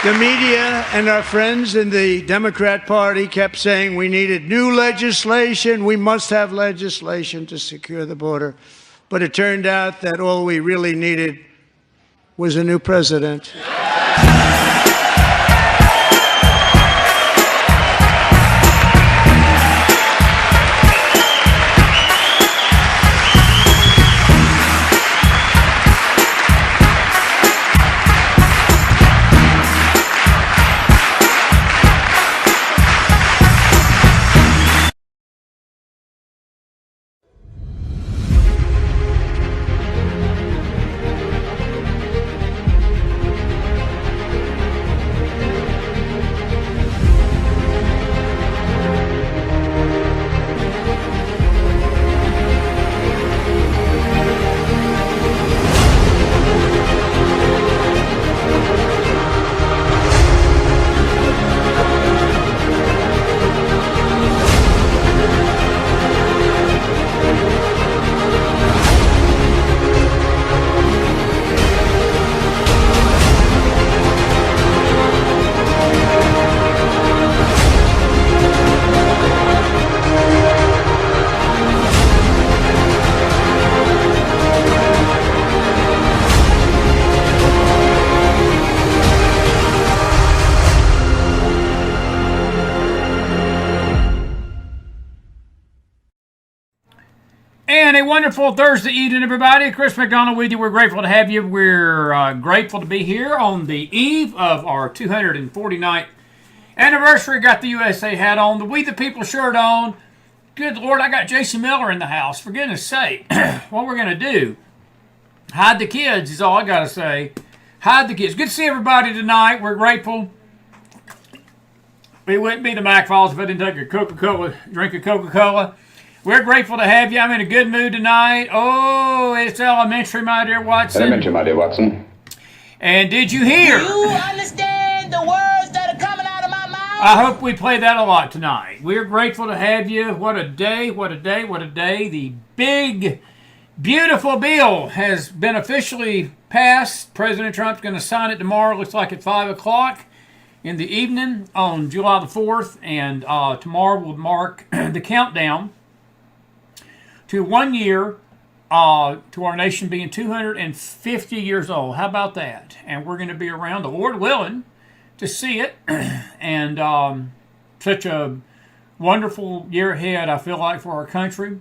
The media and our friends in the Democrat Party kept saying we needed new legislation. We must have legislation to secure the border. But it turned out that all we really needed was a new president. wonderful Thursday evening, everybody. Chris McDonald with you. We're grateful to have you. We're grateful to be here on the eve of our 249th anniversary. Got the USA hat on, the We the People shirt on. Good Lord, I got J.C. Miller in the house. For goodness sake, what we're going to do, hide the kids is all I got to say. Hide the kids. Good to see everybody tonight. We're grateful. We wouldn't be the McFiles if I didn't take a Coca-Cola, drink a Coca-Cola. We're grateful to have you. I'm in a good mood tonight. Oh, it's elementary, my dear Watson. Elementary, my dear Watson. And did you hear? Do you understand the words that are coming out of my mouth? I hope we play that a lot tonight. We're grateful to have you. What a day, what a day, what a day. The big, beautiful bill has been officially passed. President Trump's going to sign it tomorrow. Looks like at 5 o'clock in the evening on July the 4th. And tomorrow will mark the countdown to 1 year to our nation being 250 years old. How about that? And we're going to be around, the Lord willing, to see it. And such a wonderful year ahead, I feel like, for our country.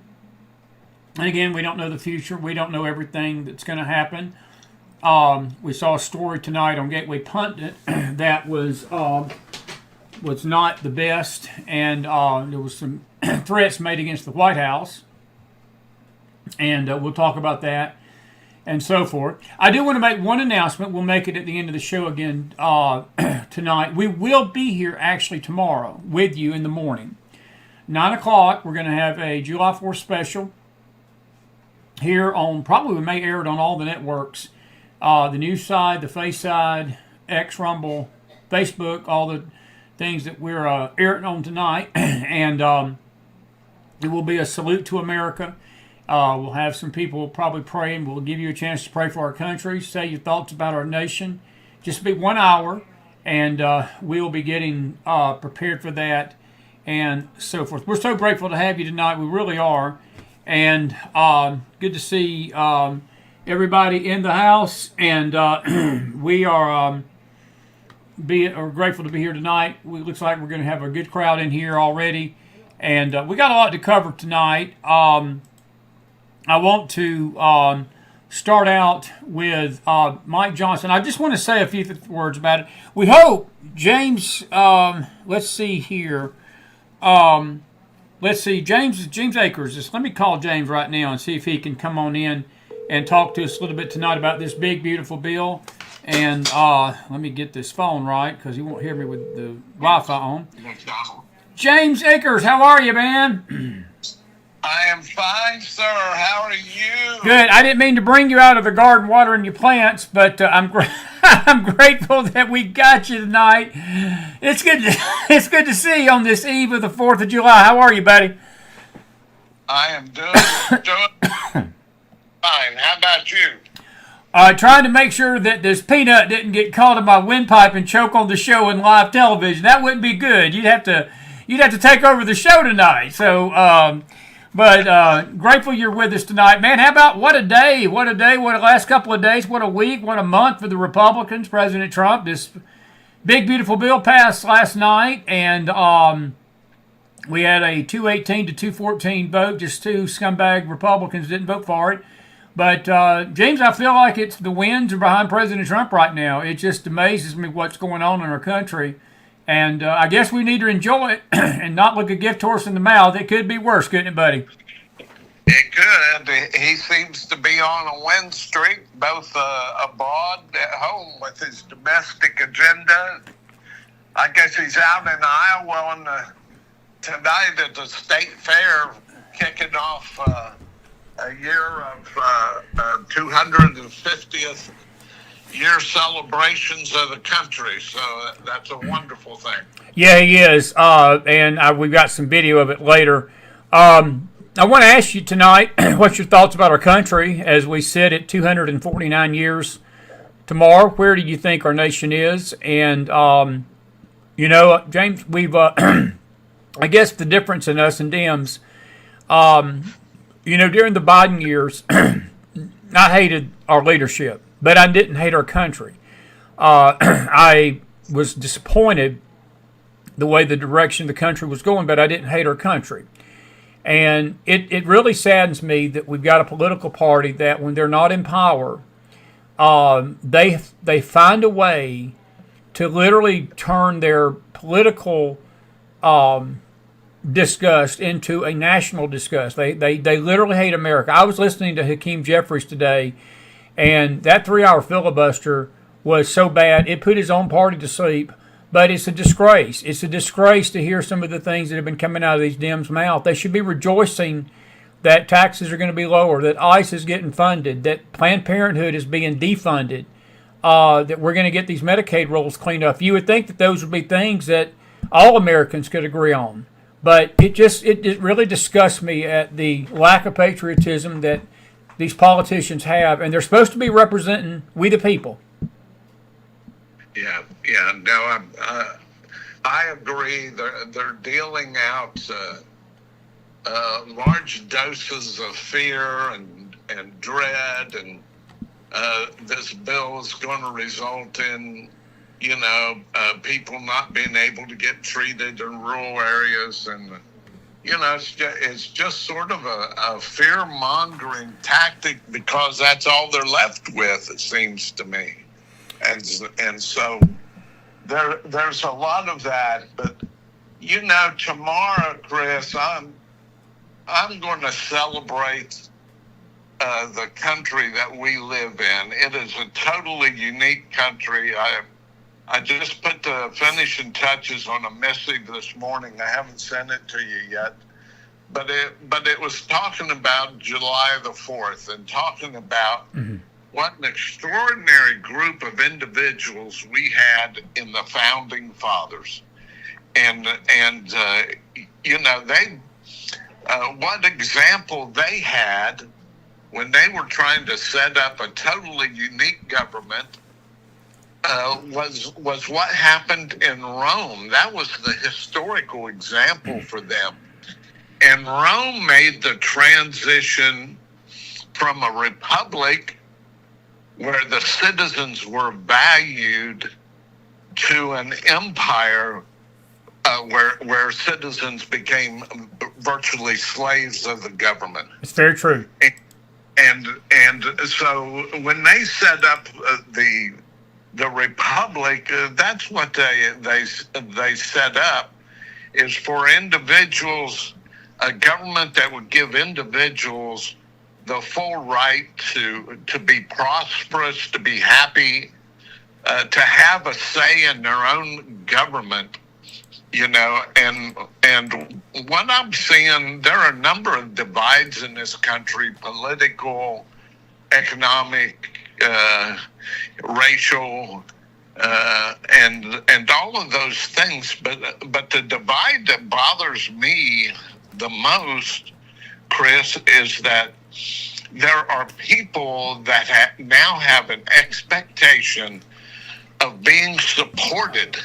And again, we don't know the future. We don't know everything that's going to happen. We saw a story tonight on Gateway Pundit that was not the best. And there was some threats made against the White House. And we'll talk about that and so forth. I do want to make one announcement. We'll make it at the end of the show again tonight. We will be here actually tomorrow with you in the morning. 9 o'clock, we're going to have a July 4th special here on, probably we may air it on all the networks. The news side, the face side, X, Rumble, Facebook, all the things that we're airing on tonight. And it will be a salute to America. We'll have some people probably praying. We'll give you a chance to pray for our country, say your thoughts about our nation. Just be 1 hour, and we'll be getting prepared for that and so forth. We're so grateful to have you tonight. We really are. And good to see everybody in the house. And we are grateful to be here tonight. It looks like we're going to have a good crowd in here already. And we got a lot to cover tonight. I want to start out with Mike Johnson. I just want to say a few words about it. We hope James, let's see here. Let's see, James Akers. Let me call James right now and see if he can come on in and talk to us a little bit tonight about this big, beautiful bill. And let me get this phone right because he won't hear me with the Wi-Fi on. James Akers, how are you, man? I am fine, sir. How are you? Good. I didn't mean to bring you out of the garden watering your plants, but I'm grateful that we got you tonight. It's good to see you on this eve of the 4th of July. How are you, buddy? I am doing fine. How about you? Trying to make sure that this peanut didn't get caught in my windpipe and choke on the show in live television. That wouldn't be good. You'd have to take over the show tonight. So. But grateful you're with us tonight, man. How about what a day, what a last couple of days, what a week, what a month for the Republicans, President Trump. This big, beautiful bill passed last night, and we had a 218 to 214 vote. Just two scumbag Republicans didn't vote for it. But, James, I feel like it's the winds are behind President Trump right now. It just amazes me what's going on in our country. And I guess we need to enjoy it and not look a gift horse in the mouth. It could be worse, couldn't it, buddy? It could. He seems to be on a win streak, both abroad, at home, with his domestic agenda. I guess he's out in Iowa tonight at the state fair, kicking off a year of 250th year celebrations of the country, so that's a wonderful thing. Yeah, he is, and we've got some video of it later. I want to ask you tonight, what's your thoughts about our country as we sit at 249 years tomorrow? Where do you think our nation is? And, James, we've, I guess the difference in us and Dems, during the Biden years, I hated our leadership. But I didn't hate our country. I was disappointed the way the direction the country was going, but I didn't hate our country. And it really saddens me that we've got a political party that when they're not in power, they find a way to literally turn their political disgust into a national disgust. They literally hate America. I was listening to Hakeem Jeffries today, and that 3-hour filibuster was so bad it put his own party to sleep. But it's a disgrace. It's a disgrace to hear some of the things that have been coming out of these Dems' mouth. They should be rejoicing that taxes are going to be lower, that ICE is getting funded, that Planned Parenthood is being defunded, that we're going to get these Medicaid rolls cleaned up. You would think that those would be things that all Americans could agree on. But it really disgusts me at the lack of patriotism that these politicians have, and they're supposed to be representing we the people. Yeah, no, I agree. They're dealing out large doses of fear and dread, and this bill is going to result in, people not being able to get treated in rural areas, and it's just sort of a fear-mongering tactic because that's all they're left with, it seems to me. And so there's a lot of that, but tomorrow, Chris, I'm going to celebrate the country that we live in. It is a totally unique country. I just put the finishing touches on a missive this morning. I haven't sent it to you yet, but it was talking about July the 4th and talking about. Mm-hmm. What an extraordinary group of individuals we had in the founding fathers, and what example they had when they were trying to set up a totally unique government was what happened in Rome. That was the historical example for them, and Rome made the transition from a republic where the citizens were valued to an empire where citizens became virtually slaves of the government. It's very true. And so when they set up the republic, that's what they set up, is for individuals, a government that would give individuals the full right to be prosperous, to be happy, to have a say in their own government, and what I'm seeing, there are a number of divides in this country, political, economic, racial, and all of those things, but the divide that bothers me the most, Chris, is that there are people that now have an expectation of being supported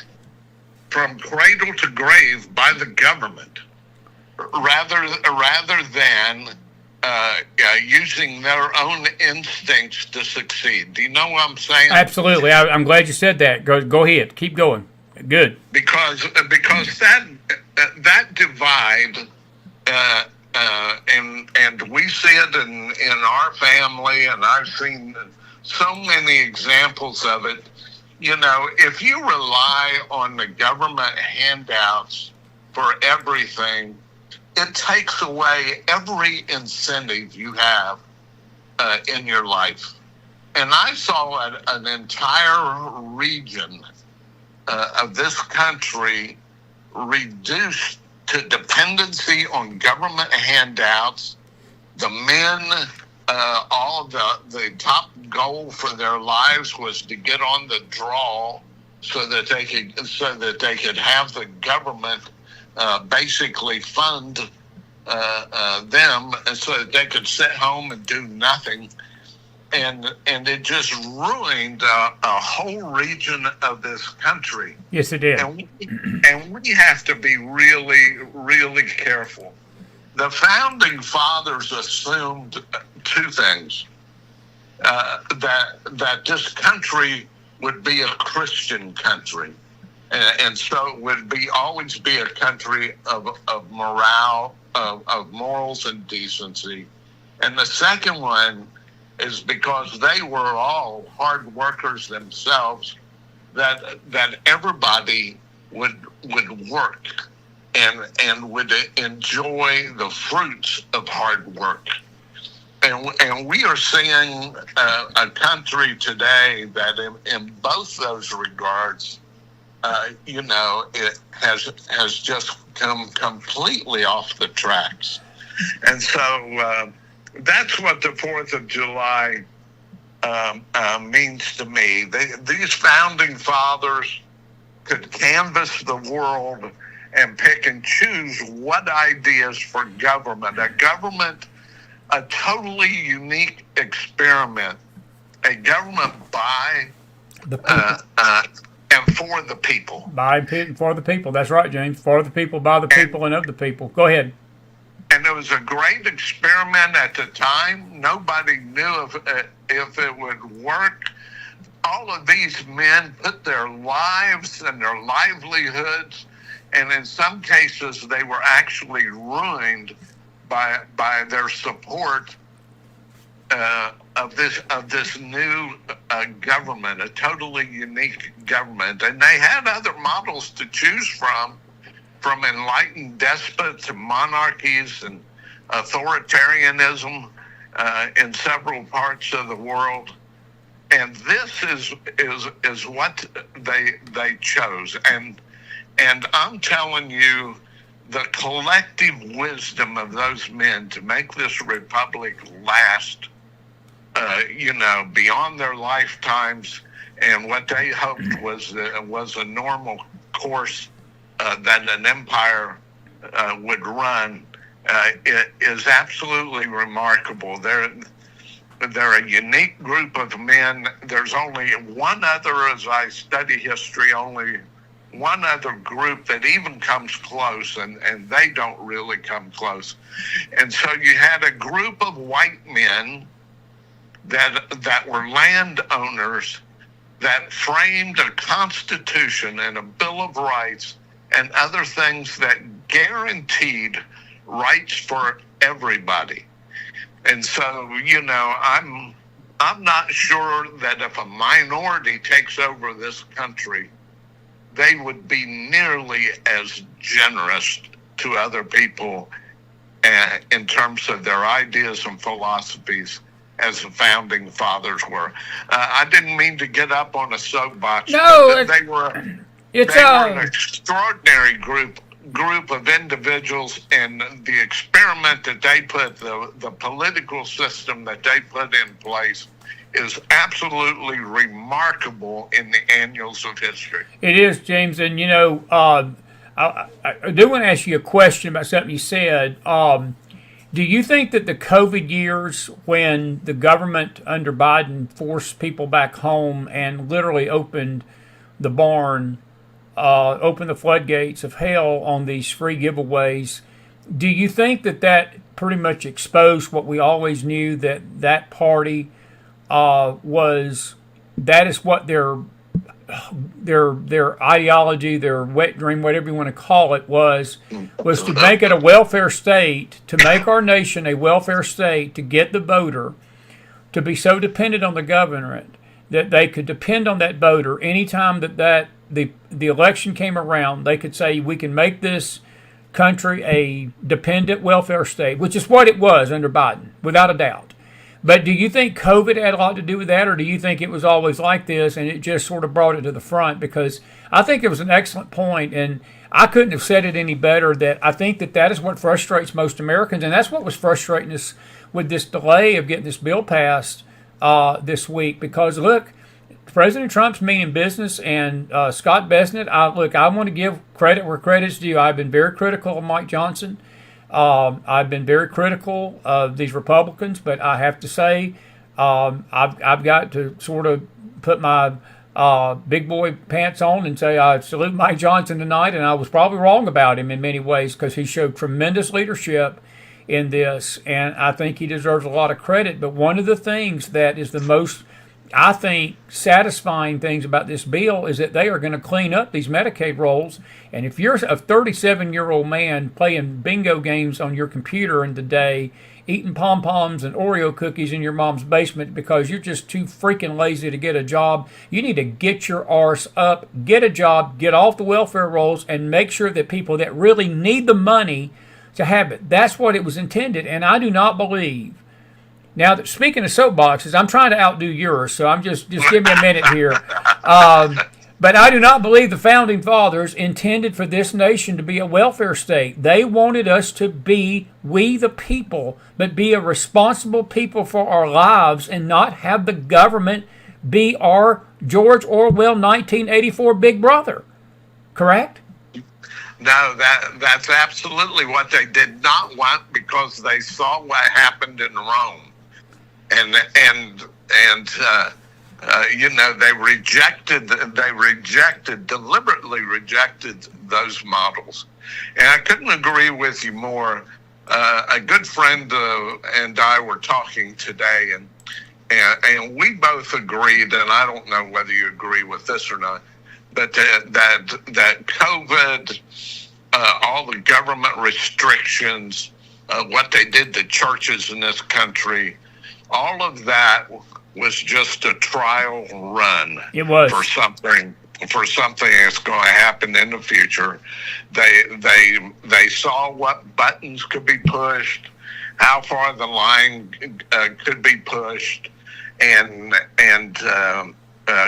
from cradle to grave by the government, rather than using their own instincts to succeed. Do you know what I'm saying? Absolutely. I'm glad you said that. Go ahead. Keep going. Good. Because that divide. And we see it in our family, and I've seen so many examples of it. If you rely on the government handouts for everything, it takes away every incentive you have in your life. And I saw an entire region of this country reduced to dependency on government handouts. The men, all the top goal for their lives was to get on the draw so that they could have the government basically fund them, and so that they could sit home and do nothing. And it just ruined a whole region of this country. Yes, it did. And we have to be really, really careful. The founding fathers assumed two things: that this country would be a Christian country, and so it would always be a country of morale of morals and decency. And the second one is because they were all hard workers themselves, that everybody would work and would enjoy the fruits of hard work. And we are seeing a country today that in both those regards, it has just come completely off the tracks. And so that's what the 4th of July means to me. These founding fathers could canvass the world and pick and choose what ideas for government, a totally unique experiment, a government by The people. and for the people. By and for the people. That's right, James. For the people, by the people, and of the people. Go ahead. And it was a great experiment at the time. Nobody knew if it would work. All of these men put their lives and their livelihoods, and in some cases they were actually ruined by their support of this new government, a totally unique government. And they had other models to choose from enlightened despots and monarchies and authoritarianism in several parts of the world. And this is what they chose. And I'm telling you, the collective wisdom of those men to make this republic last, beyond their lifetimes, and what they hoped was a normal course that an empire would run, it is absolutely remarkable. They're a unique group of men. There's only one other, as I study history, only one other group that even comes close, and they don't really come close. And so you had a group of white men that were landowners that framed a constitution and a Bill of Rights and other things that guaranteed rights for everybody. And so, I'm not sure that if a minority takes over this country, they would be nearly as generous to other people in terms of their ideas and philosophies as the founding fathers were. I didn't mean to get up on a soapbox. No, they were an extraordinary group of individuals, and the experiment that they put, the political system that they put in place, is absolutely remarkable in the annals of history. It is, James. And, I do want to ask you a question about something you said. Do you think that the COVID years, when the government under Biden forced people back home and literally opened the barn, opened the floodgates of hell on these free giveaways, do you think that pretty much exposed what we always knew, that party that is what their ideology, their wet dream, whatever you want to call it, was to make it a welfare state, to make our nation a welfare state, to get the voter to be so dependent on the government that they could depend on that voter anytime that the election came around. They could say, we can make this country a dependent welfare state, which is what it was under Biden, without a doubt. But do you think COVID had a lot to do with that, or do you think it was always like this and it just sort of brought it to the front? Because I think it was an excellent point, and I couldn't have said it any better, that I think that is what frustrates most Americans, and that's what was frustrating us with this delay of getting this bill passed this week. Because, look, President Trump's meaning business, and Scott Bessent, I want to give credit where credit's due. I've been very critical of Mike Johnson. I've been very critical of these Republicans, but I have to say I've got to sort of put my big boy pants on and say I salute Mike Johnson tonight, and I was probably wrong about him in many ways because he showed tremendous leadership in this, and I think he deserves a lot of credit. But one of the things that is the most I think, satisfying things about this bill is that they are going to clean up these Medicaid rolls. And if you're a 37-year-old man playing bingo games on your computer in the day, eating pom-poms and Oreo cookies in your mom's basement because you're just too freaking lazy to get a job, you need to get your arse up, get a job, get off the welfare rolls, and make sure that people that really need the money to have it. That's what it was intended. And I do not believe. Now, speaking of soapboxes, I'm trying to outdo yours, so I'm just give me a minute here. But I do not believe the Founding Fathers intended for this nation to be a welfare state. They wanted us to be we the people, but be a responsible people for our lives and not have the government be our George Orwell 1984 big brother. Correct? No, that's absolutely what they did not want, because they saw what happened in Rome. And they deliberately rejected those models. And I couldn't agree with you more. A good friend and I were talking today, and we both agreed, and I don't know whether you agree with this or not, but that COVID, all the government restrictions, what they did to churches in this country, all of that was just a trial run. It was for something that's going to happen in the future. They saw what buttons could be pushed, how far the line could be pushed, and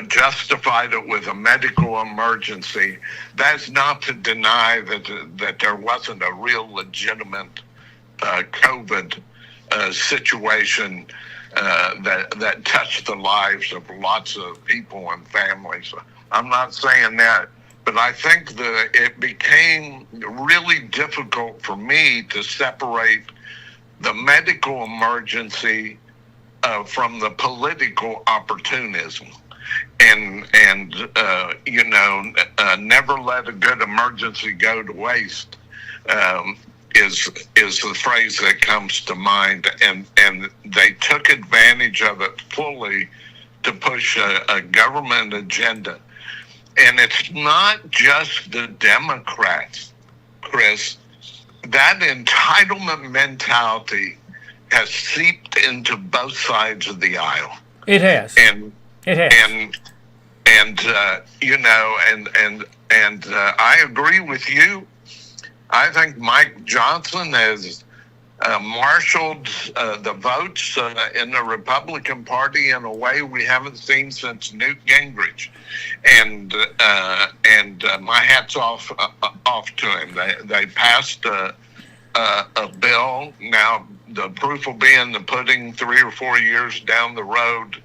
justified it with a medical emergency. That's not to deny that there wasn't a real legitimate COVID situation that touched the lives of lots of people and families. I'm not saying that, but I think that it became really difficult for me to separate the medical emergency from the political opportunism. And never let a good emergency go to waste. Is the phrase that comes to mind, and they took advantage of it fully to push a government agenda. And it's not just the Democrats, Chris. That entitlement mentality has seeped into both sides of the aisle. It has. I agree with you. I think Mike Johnson has marshaled the votes in the Republican Party in a way we haven't seen since Newt Gingrich, and my hat's off to him. They passed a bill. Now the proof will be in the pudding 3 or 4 years down the road.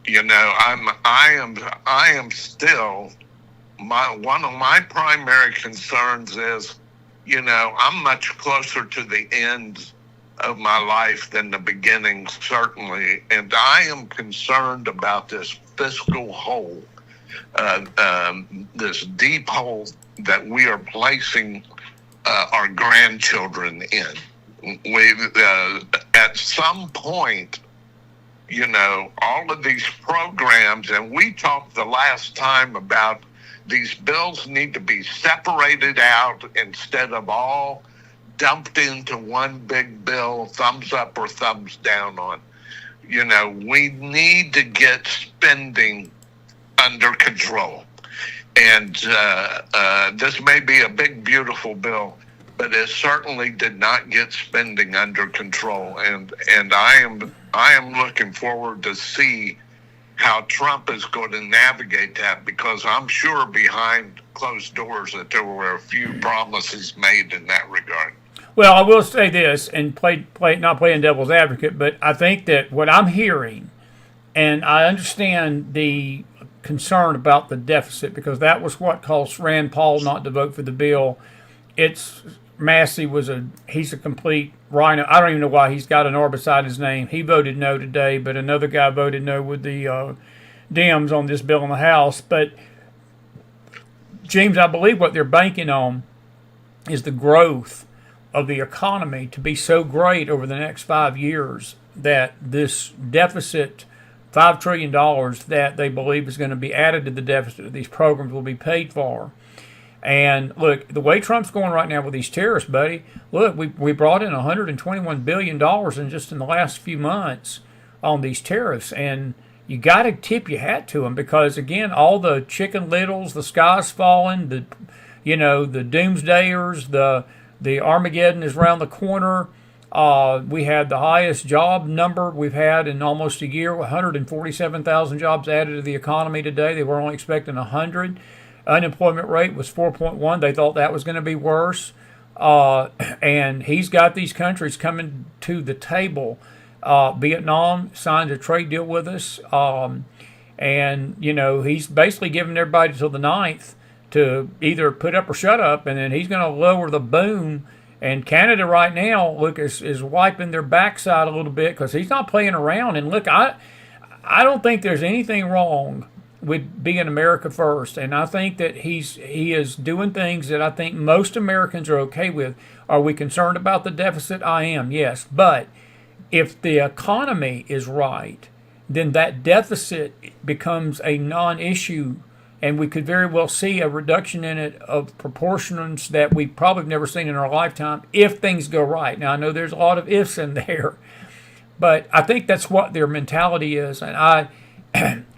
I am still, one of my primary concerns is, I'm much closer to the end of my life than the beginning, certainly. And I am concerned about this fiscal hole, this deep hole that we are placing our grandchildren in. At some point, all of these programs, and we talked the last time about these bills need to be separated out instead of all dumped into one big bill, thumbs up or thumbs down on. We need to get spending under control. And this may be a big, beautiful bill, but it certainly did not get spending under control. And I am looking forward to see how Trump is going to navigate that, because I'm sure behind closed doors that there were a few promises made in that regard. Well, I will say this, and not playing devil's advocate, but I think that what I'm hearing, and I understand the concern about the deficit, because that was what caused Rand Paul not to vote for the bill. Massey he's a complete rhino. I don't even know why he's got an R beside his name. He voted no today, but another guy voted no with the Dems on this bill in the House. But, James, I believe what they're banking on is the growth of the economy to be so great over the next 5 years that this deficit $5 trillion that they believe is going to be added to the deficit that these programs will be paid for. And look, the way Trump's going right now with these tariffs, buddy, look, we brought in $121 billion in just in the last few months on these tariffs. And you got to tip your hat to them because, again, all the Chicken Littles, the sky's falling, the doomsdayers, the Armageddon is around the corner. We had the highest job number we've had in almost a year, 147,000 jobs added to the economy today. They were only expecting 100. Unemployment rate was 4.1. They thought that was going to be worse. And he's got these countries coming to the table. Vietnam signed a trade deal with us. And, he's basically giving everybody till the 9th to either put up or shut up. And then he's going to lower the boom. And Canada right now, look, is wiping their backside a little bit because he's not playing around. And look, I don't think there's anything wrong with being America first, and I think that he is doing things that I think most Americans are okay with. Are we concerned about the deficit? I am, yes. But if the economy is right, then that deficit becomes a non-issue, and we could very well see a reduction in it of proportions that we've probably never seen in our lifetime if things go right. Now, I know there's a lot of ifs in there, but I think that's what their mentality is, and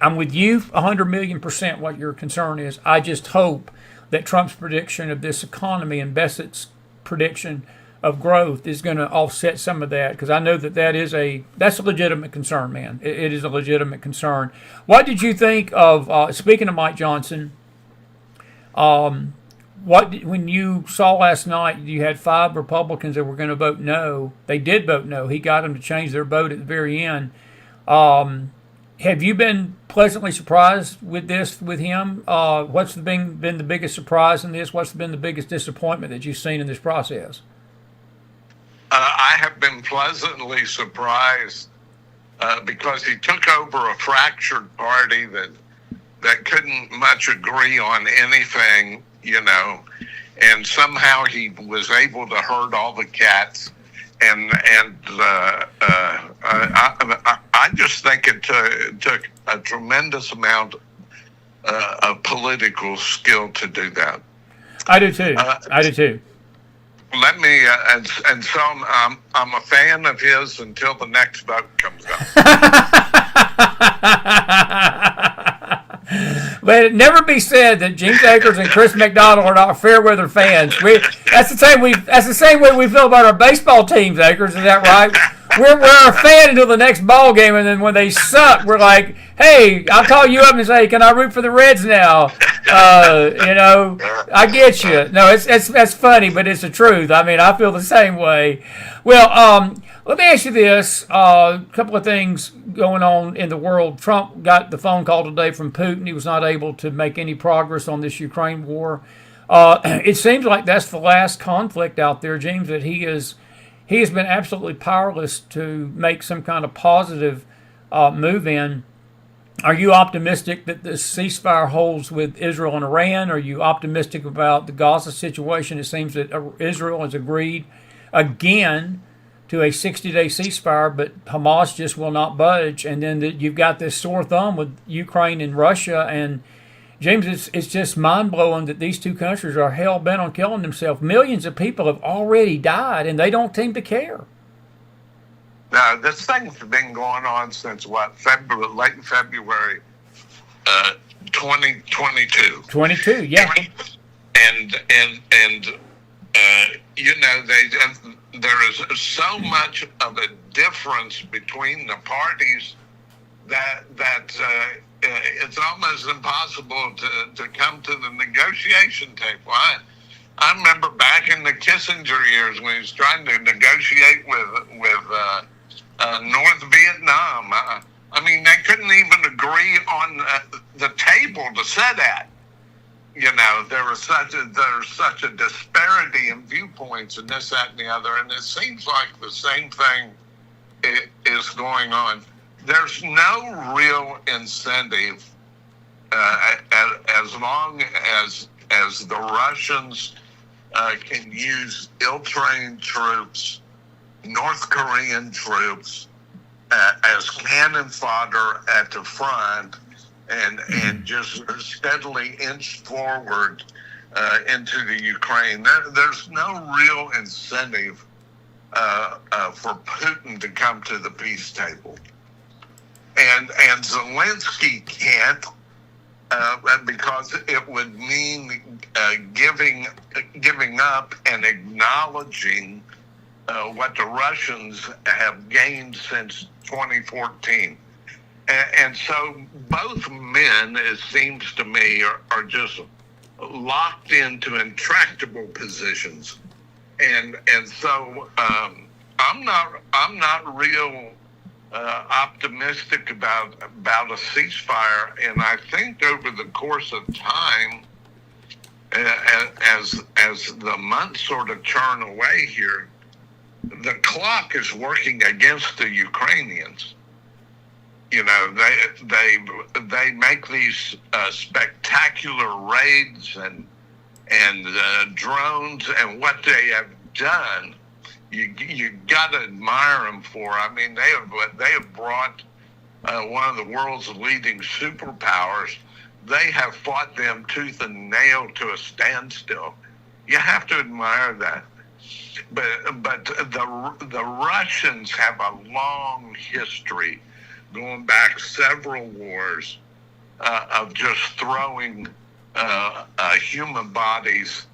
I'm with you 100,000,000% what your concern is. I just hope that Trump's prediction of this economy and Bessett's prediction of growth is going to offset some of that because I know that's a legitimate concern, man. It is a legitimate concern. What did you think of, speaking of Mike Johnson, when you saw last night you had 5 Republicans that were going to vote no. They did vote no. He got them to change their vote at the very end. Have you been pleasantly surprised with this with him? What's been the biggest surprise in this? What's been the biggest disappointment that you've seen in this process? I have been pleasantly surprised because he took over a fractured party that couldn't much agree on anything, and somehow he was able to herd all the cats. And I just think it took a tremendous amount of political skill to do that. I do too. Let me, and so I'm a fan of his until the next vote comes up. Let it never be said that James Akers and Chris McDonald are not fair weather fans. That's the same way we feel about our baseball teams, Akers. Is that right? We're a fan until the next ball game, and then when they suck, we're like, "Hey, I'll call you up and say, can I root for the Reds now?" I get you. No, that's funny, but it's the truth. I mean, I feel the same way. Well, let me ask you this: a couple of things going on in the world. Trump got the phone call today from Putin. He was not able to make any progress on this Ukraine war. It seems like that's the last conflict out there, James. That he has been absolutely powerless to make some kind of positive move in. Are you optimistic that this ceasefire holds with Israel and Iran? Are you optimistic about the Gaza situation? It seems that Israel has agreed again to a 60-day ceasefire, but Hamas just will not budge. And then you've got this sore thumb with Ukraine and Russia. And James, it's just mind-blowing that these two countries are hell-bent on killing themselves. Millions of people have already died, and they don't seem to care. Now, this thing's been going on since late February 2022. 22, yeah. And there is so much of a difference between the parties that it's almost impossible to come to the negotiation table. I remember back in the Kissinger years when he was trying to negotiate with North Vietnam. I mean, they couldn't even agree on the table to sit at. There's such a disparity in viewpoints and this, that, and the other, and it seems like the same thing is going on. There's no real incentive as long as the Russians can use ill-trained troops, North Korean troops, as cannon fodder at the front, and just steadily inched forward into the Ukraine. There's no real incentive for Putin to come to the peace table, and Zelensky can't, because it would mean giving up and acknowledging what the Russians have gained since 2014. And so both men, it seems to me, are just locked into intractable positions. And so I'm not real optimistic about a ceasefire. And I think over the course of time, as the months sort of churn away here, the clock is working against the Ukrainians. You know, they make these spectacular raids and drones, and what they have done, you got to admire them for. I mean, they have brought one of the world's leading superpowers. They have fought them tooth and nail to a standstill. You have to admire that. But the Russians have a long history, going back several wars, of just throwing human bodies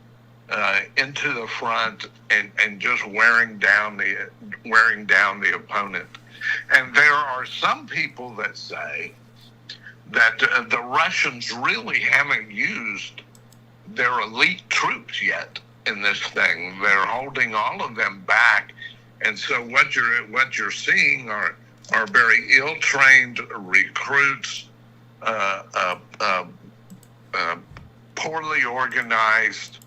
into the front and just wearing down the opponent. And there are some people that say that the Russians really haven't used their elite troops yet in this thing. They're holding all of them back, and so what you're seeing are very ill-trained recruits, poorly organized,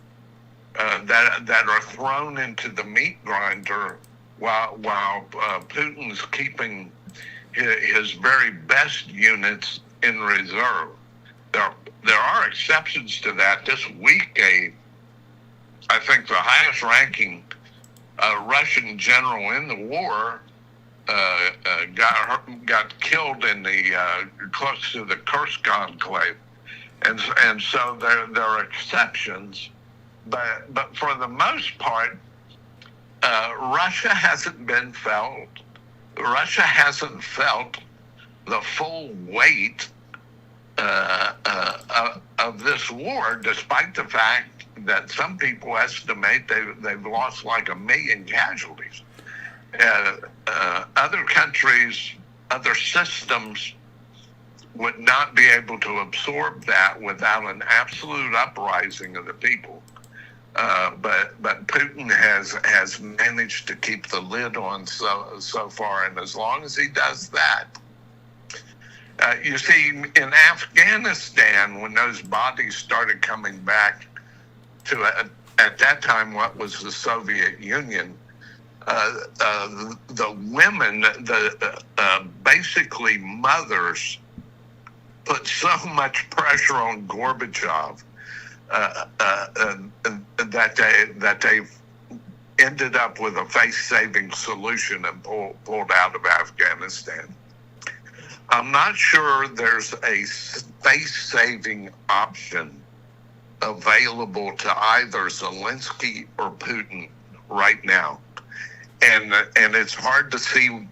that are thrown into the meat grinder, while Putin's keeping his very best units in reserve. There are exceptions to that. This week, I think the highest-ranking Russian general in the war got killed in the close to the Kursk enclave, and so there are exceptions, but for the most part, Russia hasn't felt the full weight of this war, despite the fact that some people estimate they've lost like 1 million casualties. Other countries, other systems would not be able to absorb that without an absolute uprising of the people. But Putin has managed to keep the lid on so far, and as long as he does that, you see, in Afghanistan, when those bodies started coming back to at that time what was the Soviet Union, the women, basically mothers, put so much pressure on Gorbachev that they ended up with a face-saving solution and pulled out of Afghanistan. I'm not sure there's a face-saving option available to either Zelensky or Putin right now, and it's hard to see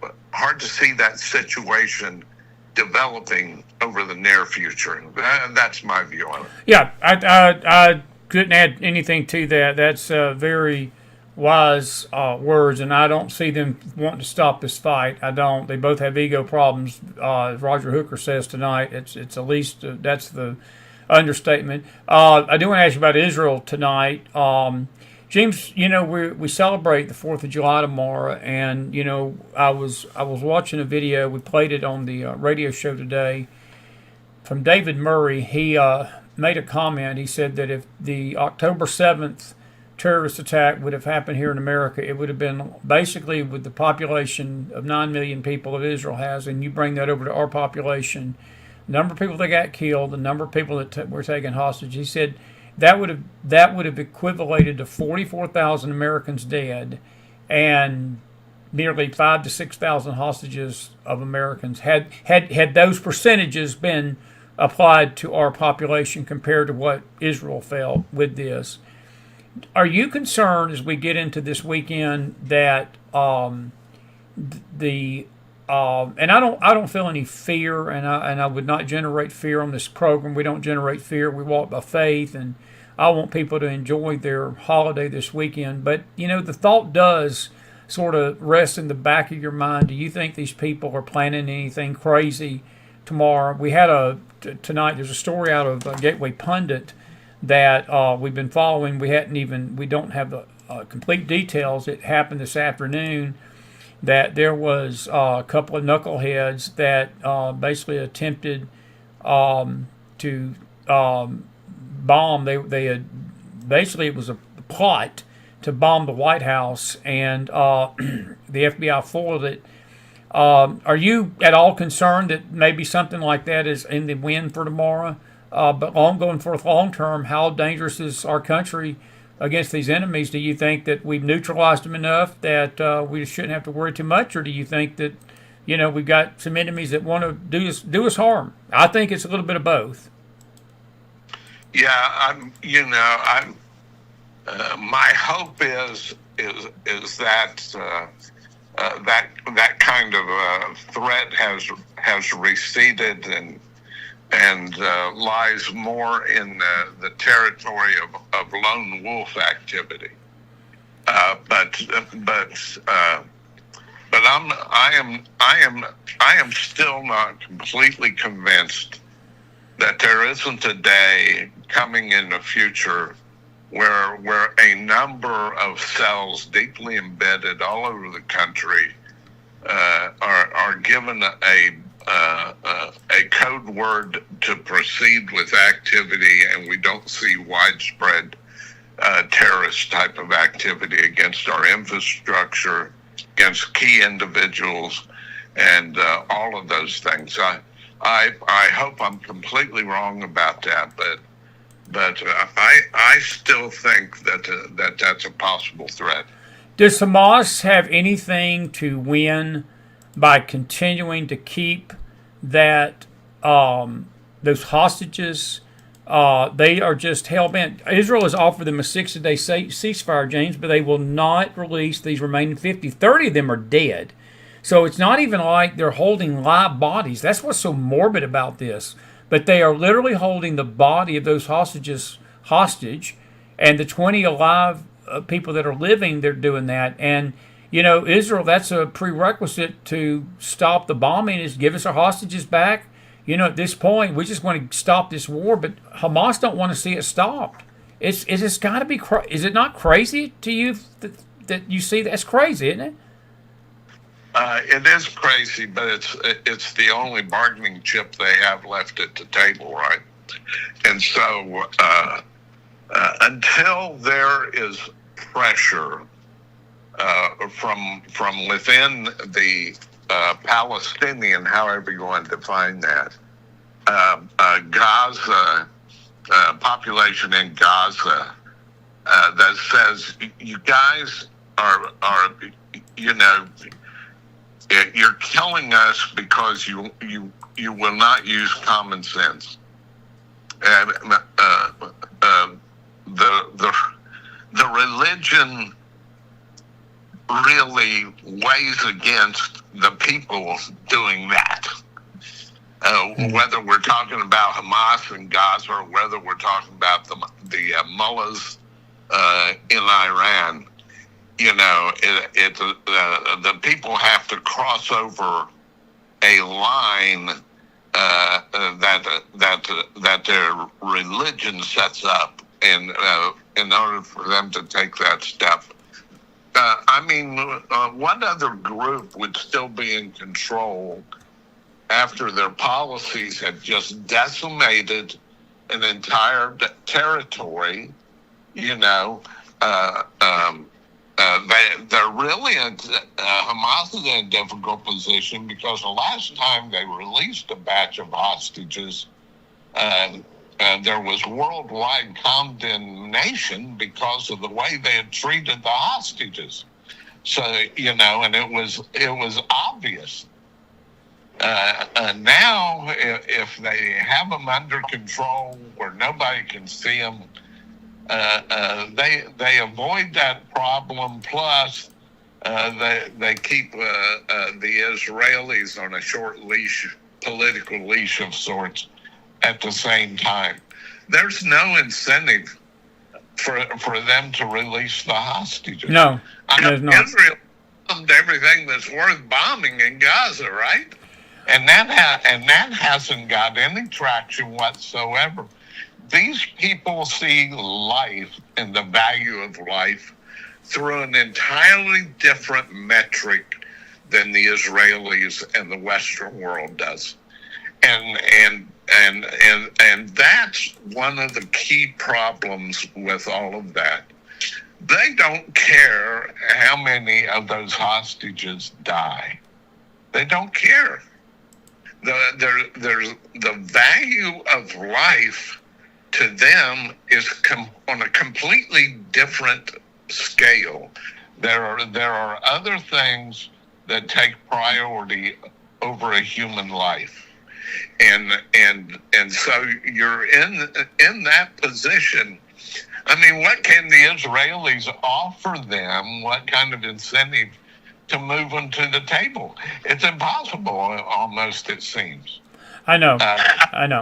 that situation developing over the near future. That's my view on it. Yeah, I couldn't add anything to that. That's very wise words, and I don't see them wanting to stop this fight. I don't. They both have ego problems. As Roger Hooker says tonight, it's at least that's the understatement. I do want to ask you about Israel tonight. James, you know, we celebrate the 4th of July tomorrow, and you know, I was watching a video. We played it on the radio show today from David Murray. He made a comment. He said that if the October 7th terrorist attack would have happened here in America, it would have been basically with the population of 9 million people that Israel has, and you bring that over to our population, the number of people that got killed, the number of people that were taken hostage. He said that would have equivalated to 44,000 Americans dead, and nearly 5,000 to 6,000 hostages of Americans. Had those percentages been applied to our population compared to what Israel felt with this, are you concerned as we get into this weekend that and I don't feel any fear, and I would not generate fear on this program. We don't generate fear. We walk by faith, and I want people to enjoy their holiday this weekend. But the thought does sort of rest in the back of your mind. Do you think these people are planning anything crazy tomorrow? We had tonight. There's a story out of Gateway Pundit that we've been following. We don't have the complete details. It happened this afternoon that there was a couple of knuckleheads that basically attempted to bomb. They had basically, it was a plot to bomb the White House, and the FBI foiled it. Are you at all concerned that maybe something like that is in the wind for tomorrow? But going forth long term, how dangerous is our country against these enemies? Do you think that we've neutralized them enough that we shouldn't have to worry too much, or do you think that we've got some enemies that want to do us harm? I think it's a little bit of both. Yeah, my hope is that that kind of threat has receded and lies more in the territory of lone wolf activity. But I am still not completely convinced that there isn't a day coming in the future where a number of cells deeply embedded all over the country are given a code word to proceed with activity, and we don't see widespread terrorist type of activity against our infrastructure, against key individuals, and all of those things. I hope I'm completely wrong about that, but I still think that that's a possible threat. Does Hamas have anything to win by continuing to keep that those hostages? They are just hell-bent. Israel has offered them a 60-day ceasefire, James, but they will not release these remaining 50. 30 of them are dead. So it's not even like they're holding live bodies. That's what's so morbid about this. But they are literally holding the body of those hostages hostage, and the 20 alive people that are living, they're doing that. And Israel, that's a prerequisite to stop the bombing, is give us our hostages back. At this point, we just want to stop this war, but Hamas don't want to see it stopped. It's got to be. Is it not crazy to you that you see that's crazy, isn't it? It is crazy, but it's the only bargaining chip they have left at the table, right? And so until there is pressure from within the Palestinian, however you want to define that, Gaza population in Gaza that says you guys are you're killing us because you will not use common sense. And the religion really weighs against the people doing that. Whether we're talking about Hamas in Gaza or whether we're talking about the mullahs in Iran, the people have to cross over a line that their religion sets up, and in order for them to take that step. What other group would still be in control after their policies have just decimated an entire territory? They're really Hamas is in a difficult position because the last time they released a batch of hostages, there was worldwide condemnation because of the way they had treated the hostages. So, and it was obvious. Now, if they have them under control where nobody can see them, they avoid that problem. Plus, they keep the Israelis on a short leash, political leash of sorts, at the same time. There's no incentive for them to release the hostages. No, there's not. Israel bombed everything that's worth bombing in Gaza, right? And that hasn't got any traction whatsoever. These people see life and the value of life through an entirely different metric than the Israelis and the Western world does. And that's one of the key problems with all of that. They don't care how many of those hostages die. They don't care. There's the value of life to them is on a completely different scale. There are other things that take priority over a human life, and so you're in that position. I mean, what can the Israelis offer them? What kind of incentive to move them to the table? It's impossible, almost, it seems. I know.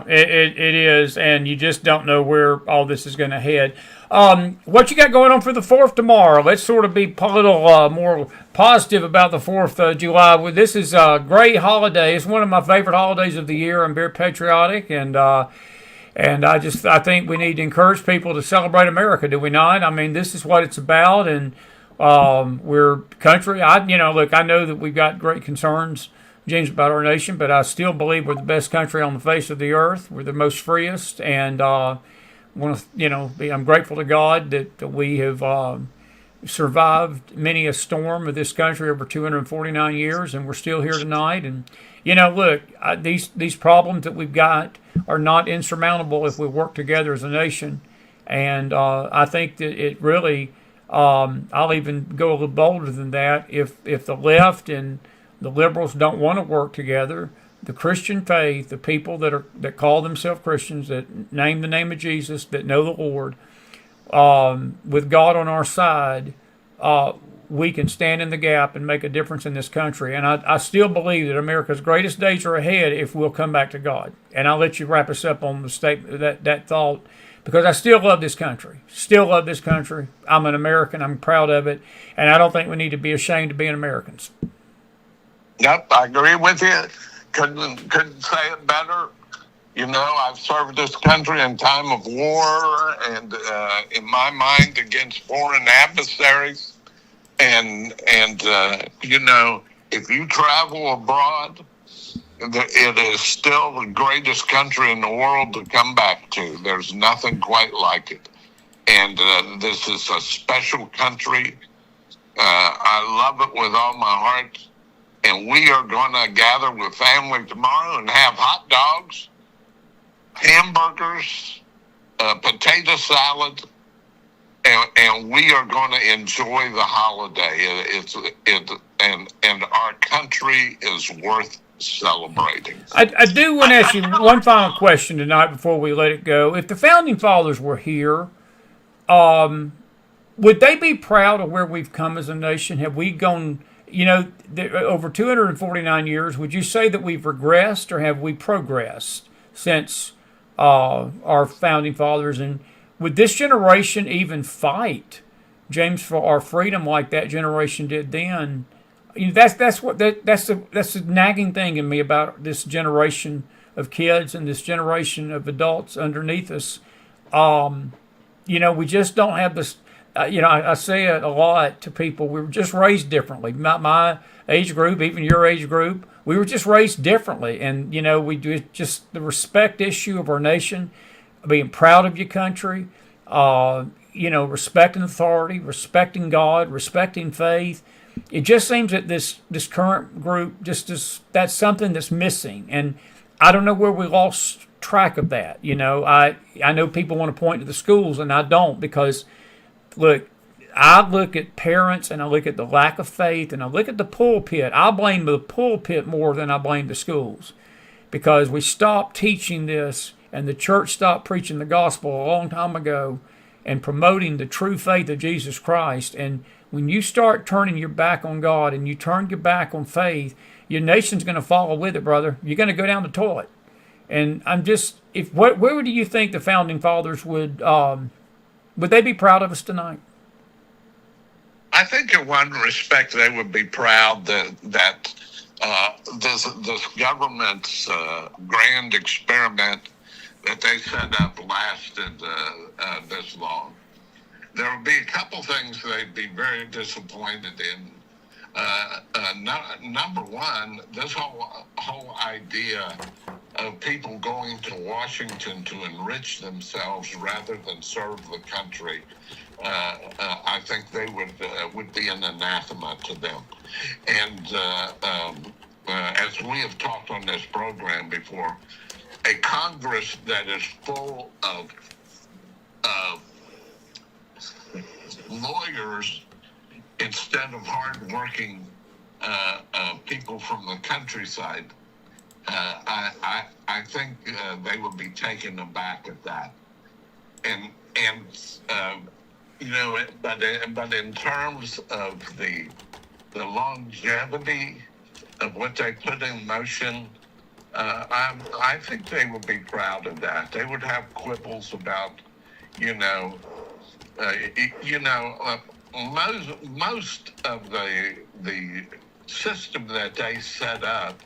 It is, and you just don't know where all this is going to head. What you got going on for the 4th tomorrow? Let's sort of be a little more positive about the 4th of July. Well, this is a great holiday. It's one of my favorite holidays of the year. I'm very patriotic, and I think we need to encourage people to celebrate America, do we not? I mean, this is what it's about, and we're country. I know that we've got great concerns, James, about our nation, but I still believe we're the best country on the face of the earth. We're the most freest, and I'm grateful to God that we have survived many a storm of this country over 249 years, and we're still here tonight. And these problems that we've got are not insurmountable if we work together as a nation. And I think that it really, I'll even go a little bolder than that. If the left and the liberals don't want to work together, the Christian faith, the people that call themselves Christians, that name the name of Jesus, that know the Lord, with God on our side, we can stand in the gap and make a difference in this country. And I still believe that America's greatest days are ahead if we'll come back to God. And I'll let you wrap us up on the statement, that thought, because I still love this country. Still love this country. I'm an American. I'm proud of it. And I don't think we need to be ashamed of being Americans. Yep, I agree with you. Couldn't say it better. I've served this country in time of war and in my mind against foreign adversaries. And if you travel abroad, it is still the greatest country in the world to come back to. There's nothing quite like it. And this is a special country. I love it with all my heart. And we are going to gather with family tomorrow and have hot dogs, hamburgers, potato salad, and we are going to enjoy the holiday. And our country is worth celebrating. I do want to ask you one final question tonight before we let it go. If the Founding Fathers were here, would they be proud of where we've come as a nation? Have we gone, over 249 years, would you say that we've regressed or have we progressed since our Founding Fathers? And would this generation even fight, James, for our freedom like that generation did then? That's the nagging thing in me about this generation of kids and this generation of adults underneath us. We just don't have this. I say it a lot to people. We were just raised differently. My age group, even your age group, we were just raised differently. And, we do just the respect issue of our nation, being proud of your country, respecting authority, respecting God, respecting faith. It just seems that this current group that's something that's missing. And I don't know where we lost track of that. I know people want to point to the schools, and I don't, because look, I look at parents and I look at the lack of faith and I look at the pulpit. I blame the pulpit more than I blame the schools, because we stopped teaching this and the church stopped preaching the gospel a long time ago and promoting the true faith of Jesus Christ. And when you start turning your back on God and you turn your back on faith, your nation's going to follow with it, brother. You're going to go down the toilet. And I'm just, where do you think the founding fathers would they be proud of us tonight? I think in one respect they would be proud that this government's grand experiment that they set up lasted this long. There would be a couple things they'd be very disappointed in. Number one, this whole idea of people going to Washington to enrich themselves rather than serve the country, I think they would be an anathema to them. And as we have talked on this program before, a Congress that is full of lawyers instead of hardworking people from the countryside, I think they would be taken aback at that. And but in terms of the longevity of what they put in motion, I think they would be proud of that. They would have quibbles about, most of the system that they set up,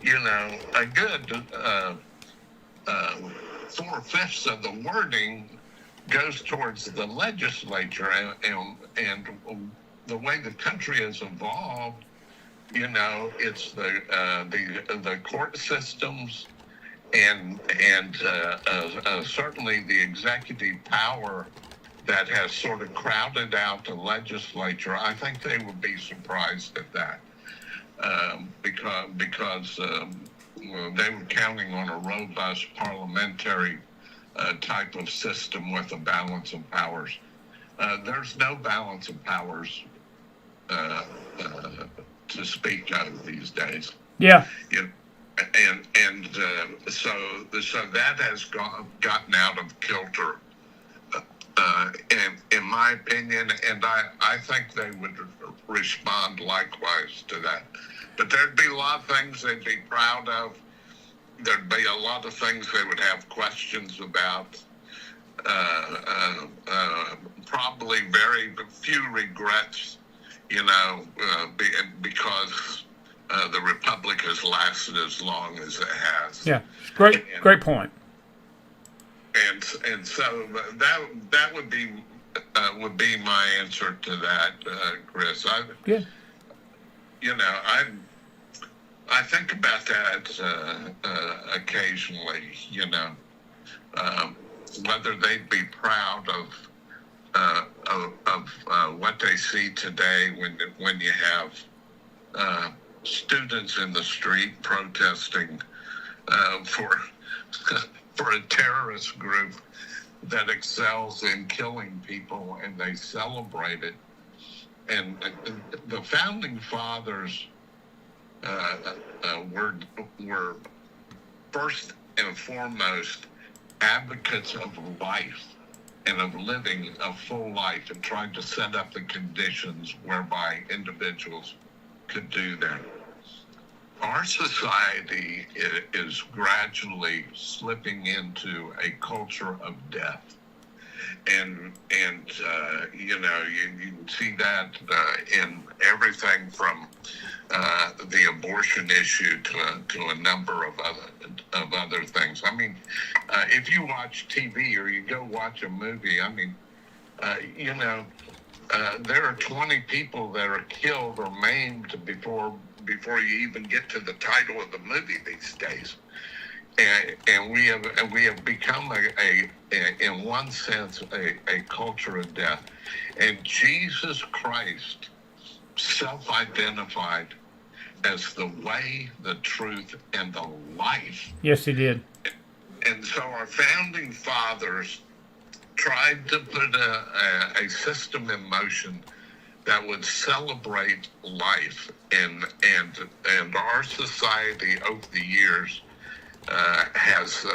a good 4/5 of the wording goes towards the legislature, and the way the country has evolved, it's the court systems and certainly the executive power that has sort of crowded out the legislature. I think they would be surprised at that, because they were counting on a robust parliamentary type of system with a balance of powers. There's no balance of powers to speak of these days. Yeah. So that has gotten out of kilter, in my opinion, and I think they would respond likewise to that. But there'd be a lot of things they'd be proud of. There'd be a lot of things they would have questions about. Probably very few regrets, because the Republic has lasted as long as it has. Yeah, great point. And so that would be my answer to that, Chris. I think about that occasionally. Whether they'd be proud of what they see today when you have students in the street protesting for a terrorist group that excels in killing people, and they celebrate it. And the founding fathers were first and foremost advocates of life and of living a full life, and trying to set up the conditions whereby individuals could do that. Our society is gradually slipping into a culture of death, and you can see that in everything from the abortion issue to a number of other things. I mean, if you watch TV or you go watch a movie, I mean, there are 20 people that are killed or maimed before you even get to the title of the movie these days, and we have become in one sense a culture of death. And Jesus Christ self-identified as the way, the truth, and the life. Yes, he did. And so our founding fathers tried to put a system in motion that would celebrate life, and our society over the years has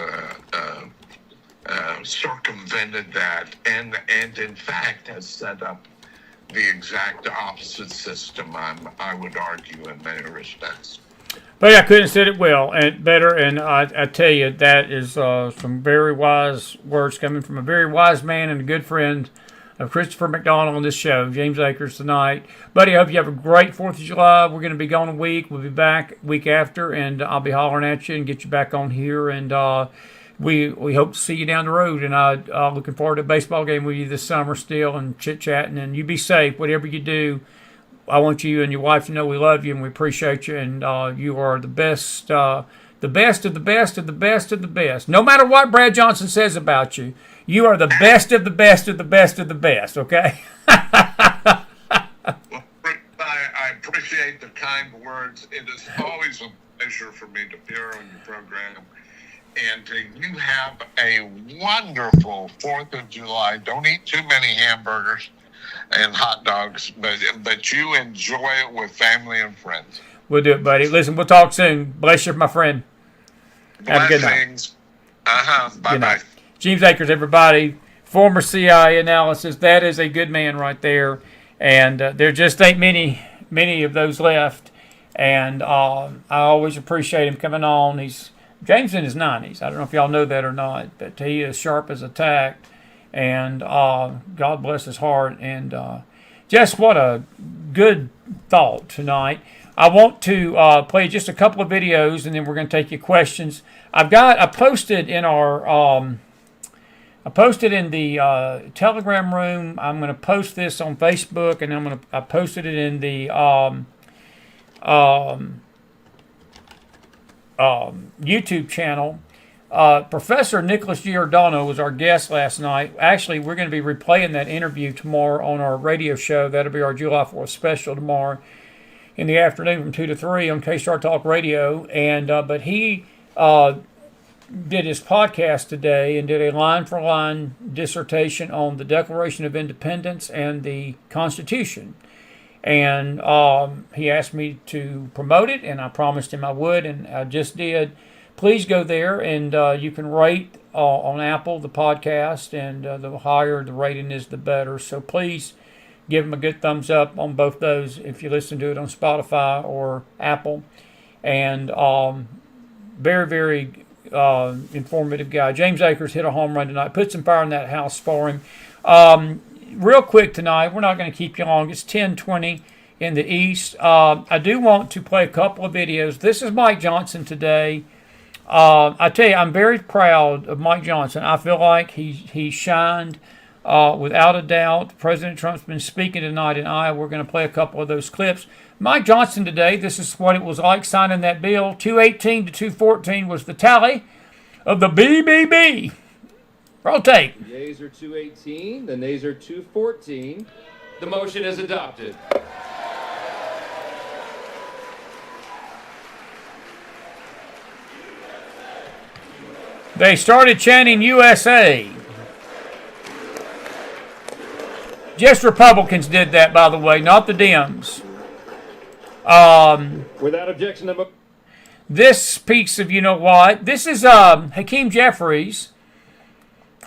circumvented that, and in fact has set up the exact opposite system, I would argue, in many respects. But I couldn't have said it well and better, and I tell you, that is some very wise words coming from a very wise man and a good friend of Christopher McDonald on this show, James Akers, tonight. Buddy, I hope you have a great 4th of July. We're going to be gone a week. We'll be back week after, and I'll be hollering at you and get you back on here, and we hope to see you down the road, and I'm looking forward to a baseball game with you this summer still, and chit-chatting, and you be safe, whatever you do. I want you and your wife to know we love you and we appreciate you, and you are the best of the best of the best of the best of the best. No matter what Brad Johnson says about you, you are the best of the best of the best of the best, okay? Well, I appreciate the kind words. It is always a pleasure for me to appear on your program. And you have a wonderful 4th of July. Don't eat too many hamburgers and hot dogs, but you enjoy it with family and friends. We'll do it, buddy. Listen, we'll talk soon. Bless you, my friend. Have a good night. Bye-bye. James Akers, everybody. Former CIA analysis. That is a good man right there. And there just ain't many of those left. And I always appreciate him coming on. James in his 90s. I don't know if y'all know that or not, but he is sharp as a tack. And God bless his heart. And just what a good thought tonight. I want to play just a couple of videos, and then we're going to take your questions. I posted in the Telegram room. I'm going to post this on Facebook, and I posted it in the YouTube channel. Professor Nicholas Giordano was our guest last night. Actually, we're going to be replaying that interview tomorrow on our radio show. That'll be our July 4th special tomorrow in the afternoon from 2 to 3 on K-Star Talk Radio. And but he did his podcast today and did a line-for-line dissertation on the Declaration of Independence and the Constitution. And he asked me to promote it, and I promised him I would, and I just did. Please go there, and you can rate on Apple the podcast, and the higher the rating is, the better. So please give him a good thumbs up on both those if you listen to it on Spotify or Apple. And very, very informative guy. James Akers hit a home run tonight. Put some fire in that house for him. Real quick tonight, we're not going to keep you long. It's 10:20 in the East. I do want to play a couple of videos. This is Mike Johnson today. I tell you, I'm very proud of Mike Johnson. I feel like he shined without a doubt. President Trump's been speaking tonight in Iowa. We're going to play a couple of those clips. Mike Johnson today, this is what it was like signing that bill. 218 to 214 was the tally of the BBB. Roll tape. The yeas are 218, the nays are 214. The motion is adopted. They started chanting USA. Just Republicans did that, by the way, not the Dems. Without objection, this speaks of, you know what? This is Hakeem Jeffries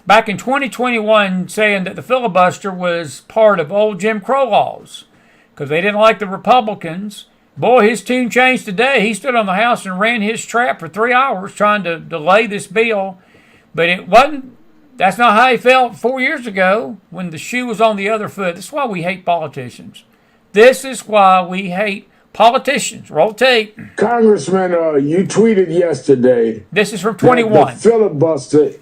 back in 2021 saying that the filibuster was part of old Jim Crow laws because they didn't like the Republicans. Boy, his tune changed today. He stood on the House and ran his trap for 3 hours trying to delay this bill. But it wasn't. That's not how he felt 4 years ago when the shoe was on the other foot. This is why we hate politicians. This is why we hate politicians. Roll tape. Congressman, you tweeted yesterday. This is from 21. The filibuster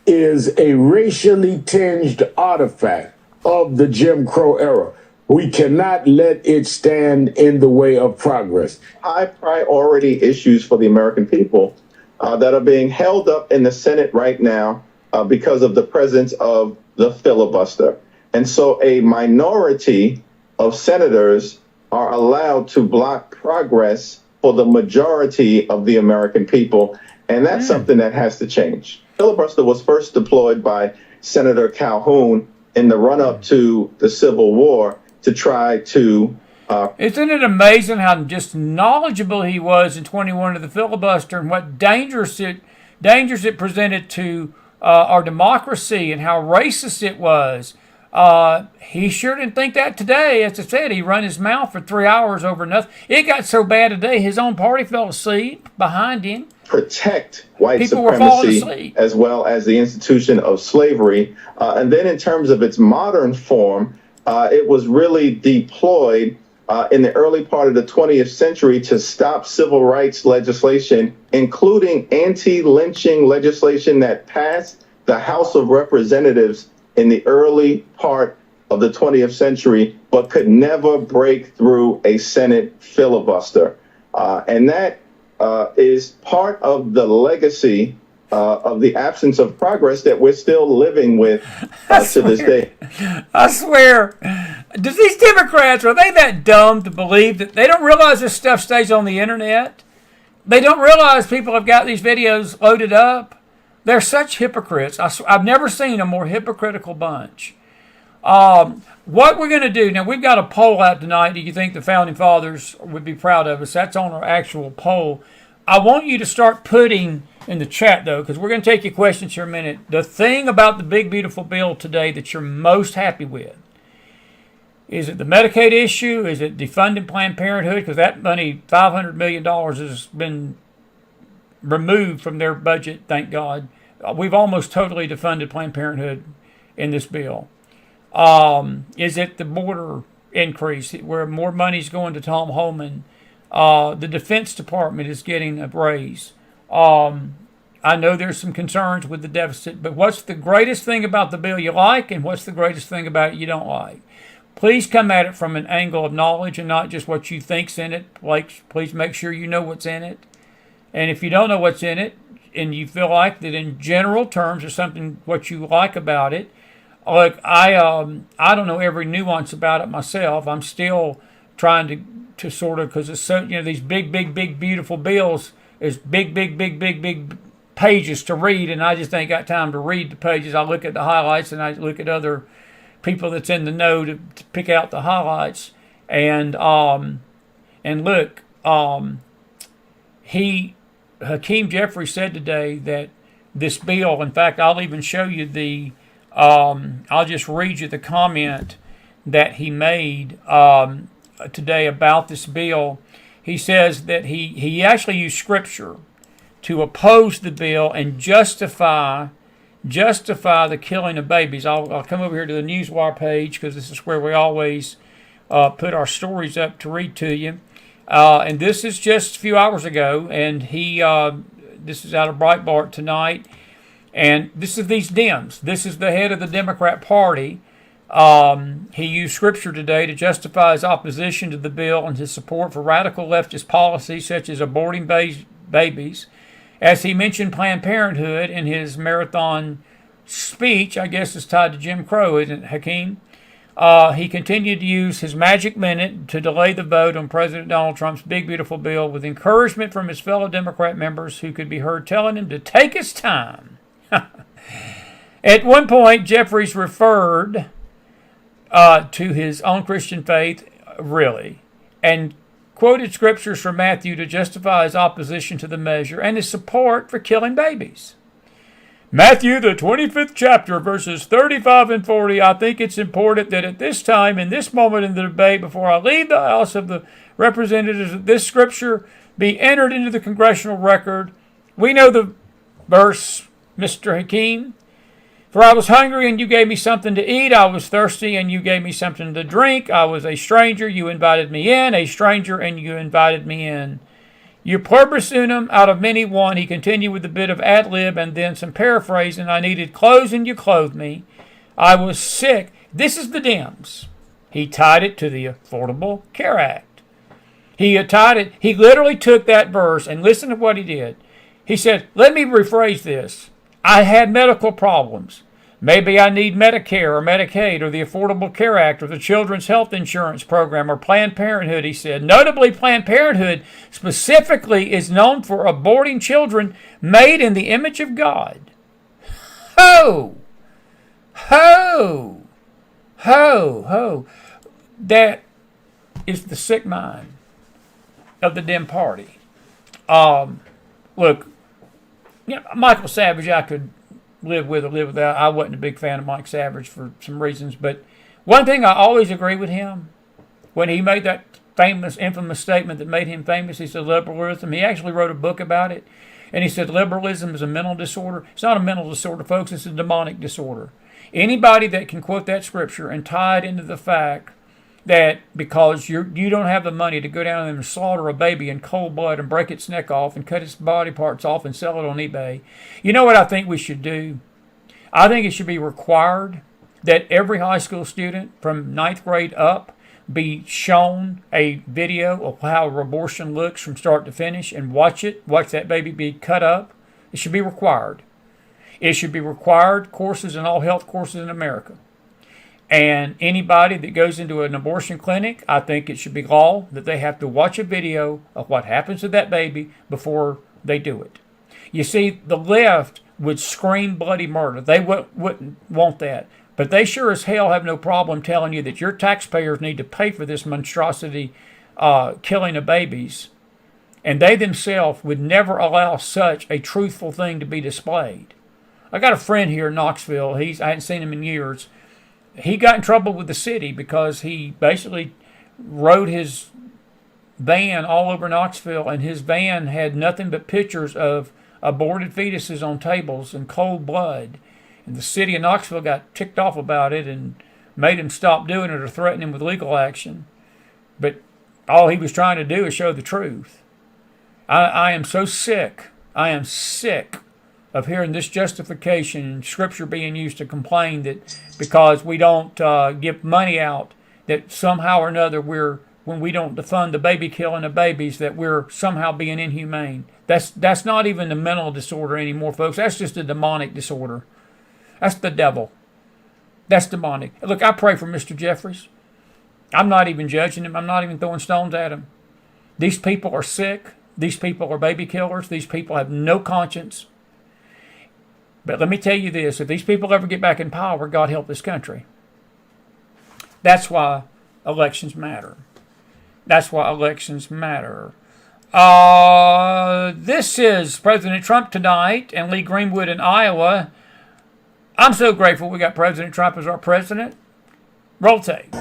is a racially tinged artifact of the Jim Crow era. We cannot let it stand in the way of progress. High priority issues for the American people that are being held up in the Senate right now because of the presence of the filibuster. And so a minority of senators are allowed to block progress for the majority of the American people. And that's something that has to change. Filibuster was first deployed by Senator Calhoun in the run-up to the Civil War to try to Isn't it amazing how just knowledgeable he was in 21 of the filibuster and what dangers it presented to our democracy and how racist it was? He sure didn't think that today. As I said, he run his mouth for 3 hours over nothing. It got so bad today, his own party fell asleep behind him. Protect white People were falling supremacy asleep. as well as the institution of slavery. And then in terms of its modern form, it was really deployed in the early part of the 20th century to stop civil rights legislation, including anti-lynching legislation that passed the House of Representatives in the early part of the 20th century, but could never break through a Senate filibuster. And that is part of the legacy of the absence of progress that we're still living with to this day. I swear. Does these Democrats, are they that dumb to believe that they don't realize this stuff stays on the internet? They don't realize people have got these videos loaded up. They're such hypocrites. I've never seen a more hypocritical bunch. What we're going to do, now we've got a poll out tonight. Do you think the Founding Fathers would be proud of us? That's on our actual poll. I want you to start putting in the chat, though, because we're going to take your questions here in a minute. The thing about the big, beautiful bill today that you're most happy with, is it the Medicaid issue? Is it defunding Planned Parenthood? Because that money, $500 million, has been removed from their budget, thank God. We've almost totally defunded Planned Parenthood in this bill. Is it the border increase where more money's going to Tom Homan? The Defense Department is getting a raise. I know there's some concerns with the deficit, but what's the greatest thing about the bill you like, and what's the greatest thing about it you don't like? Please come at it from an angle of knowledge and not just what you think's in it. Like, please make sure you know what's in it. And if you don't know what's in it, and you feel like that in general terms or something what you like about it, like I don't know every nuance about it myself. I'm still trying to sort of, because it's so, these big, beautiful bills is big pages to read, and I just ain't got time to read the pages. I look at the highlights, and I look at other people that's in the know to pick out the highlights. And look, Hakeem Jeffries said today that this bill, in fact, I'll even show you I'll just read you the comment that he made today about this bill. He says that he actually used scripture to oppose the bill and justify the killing of babies. I'll come over here to the Newswire page because this is where we always put our stories up to read to you. And this is just a few hours ago, and this is out of Breitbart tonight. And this is these Dems. This is the head of the Democrat Party. He used scripture today to justify his opposition to the bill and his support for radical leftist policies such as aborting babies. As he mentioned Planned Parenthood in his marathon speech, I guess it's tied to Jim Crow, isn't it, Hakeem? He continued to use his magic minute to delay the vote on President Donald Trump's big, beautiful bill with encouragement from his fellow Democrat members who could be heard telling him to take his time. At one point, Jeffries referred to his own Christian faith, really, and quoted scriptures from Matthew to justify his opposition to the measure and his support for killing babies. Matthew, the 25th chapter, verses 35 and 40, I think it's important that at this time, in this moment in the debate, before I leave the House of the Representatives, that this scripture be entered into the congressional record. We know the verse, Mr. Hakeem. For I was hungry, and you gave me something to eat. I was thirsty, and you gave me something to drink. I was a stranger, you invited me in. A stranger, and you invited me in. You pluribus unum, out of many one. He continued with a bit of ad-lib and then some paraphrasing. I needed clothes, and you clothed me. I was sick. This is the Dems. He tied it to the Affordable Care Act. He literally took that verse, and listen to what he did. He said, let me rephrase this. I had medical problems. Maybe I need Medicare or Medicaid or the Affordable Care Act or the Children's Health Insurance Program or Planned Parenthood, he said. Notably, Planned Parenthood specifically is known for aborting children made in the image of God. Oh! Ho, ho, ho. That is the sick mind of the Dem Party. Look, Michael Savage, I could live with or live without. I wasn't a big fan of Mike Savage for some reasons, but one thing I always agree with him, when he made that infamous statement that made him famous, he said liberalism. He actually wrote a book about it, and he said liberalism is a mental disorder. It's not a mental disorder, folks. It's a demonic disorder. Anybody that can quote that scripture and tie it into the fact that because you don't have the money to go down and slaughter a baby in cold blood and break its neck off and cut its body parts off and sell it on eBay, you know what I think we should do? I think it should be required that every high school student from 9th grade up be shown a video of how abortion looks from start to finish and watch that baby be cut up. It should be required. It should be required courses in all health courses in America. And anybody that goes into an abortion clinic, I think it should be law that they have to watch a video of what happens to that baby before they do it. You see, the left would scream bloody murder. They wouldn't want that. But they sure as hell have no problem telling you that your taxpayers need to pay for this monstrosity killing of babies. And they themselves would never allow such a truthful thing to be displayed. I got a friend here in Knoxville. I hadn't seen him in years. He got in trouble with the city because he basically rode his van all over Knoxville, and his van had nothing but pictures of aborted fetuses on tables in cold blood. And the city of Knoxville got ticked off about it and made him stop doing it or threaten him with legal action. But all he was trying to do is show the truth. I am so sick. I am sick of hearing this justification and scripture being used to complain that because we don't give money out, that somehow or another when we don't defund the baby killing of babies, that we're somehow being inhumane. That's not even a mental disorder anymore, folks. That's just a demonic disorder. That's the devil. That's demonic. Look, I pray for Mr. Jeffries. I'm not even judging him. I'm not even throwing stones at him. These people are sick. These people are baby killers. These people have no conscience. But let me tell you this, if these people ever get back in power, God help this country. That's why elections matter. That's why elections matter. This is President Trump tonight and Lee Greenwood in Iowa. I'm so grateful we got President Trump as our president. Roll tape.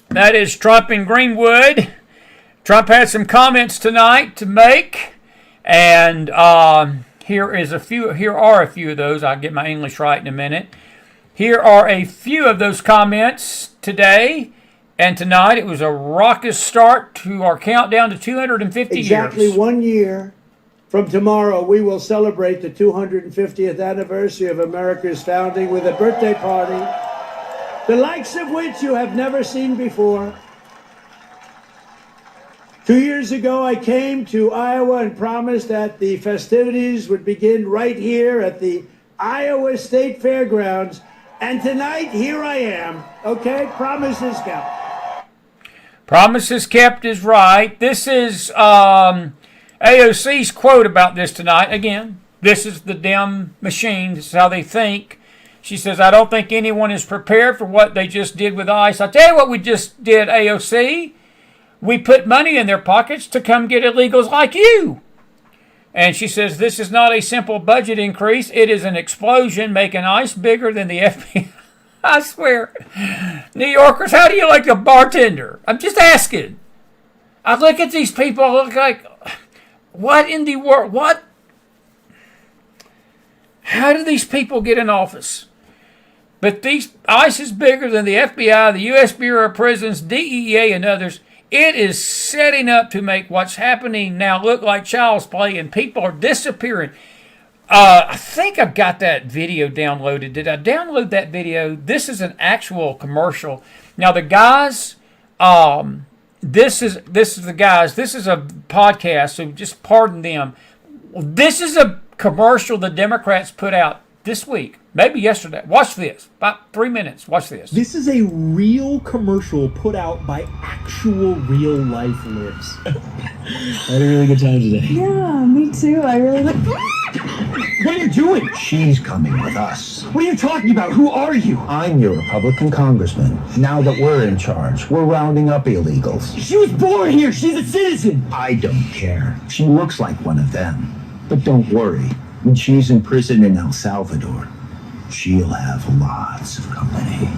That is Trump and Greenwood. Trump had some comments tonight to make, and here are a few of those. I'll get my English right in a minute. Here are a few of those comments today and tonight. It was a raucous start to our countdown to 250 years. Exactly 1 year from tomorrow, we will celebrate the 250th anniversary of America's founding with a birthday party, the likes of which you have never seen before. 2 years ago, I came to Iowa and promised that the festivities would begin right here at the Iowa State Fairgrounds. And tonight, here I am. Okay? Promises kept. Promises kept is right. This is AOC's quote about this tonight. Again, this is the Dem machine. This is how they think. She says, I don't think anyone is prepared for what they just did with ICE. I'll tell you what we just did, AOC. We put money in their pockets to come get illegals like you. And she says, this is not a simple budget increase. It is an explosion, making ICE bigger than the FBI. I swear. New Yorkers, how do you like a bartender? I'm just asking. I look at these people, I look like, what in the world? What? How do these people get in office? But ICE is bigger than the FBI, the U.S. Bureau of Prisons, DEA, and others. It is setting up to make what's happening now look like child's play, and people are disappearing. I think I've got that video downloaded. Did I download that video? This is an actual commercial. Now the guys, this is the guys. This is a podcast, so just pardon them. This is a commercial the Democrats put out this week, maybe yesterday. Watch this. About 3 minutes. Watch this. This is a real commercial put out by actual real life libs. I had a really good time today. Yeah, me too. I really like. What are you doing? She's coming with us. What are you talking about? Who are you? I'm your Republican congressman. Now that we're in charge, we're rounding up illegals. She was born here. She's a citizen. I don't care. She looks like one of them. But don't worry. When she's in prison in El Salvador, she'll have lots of company.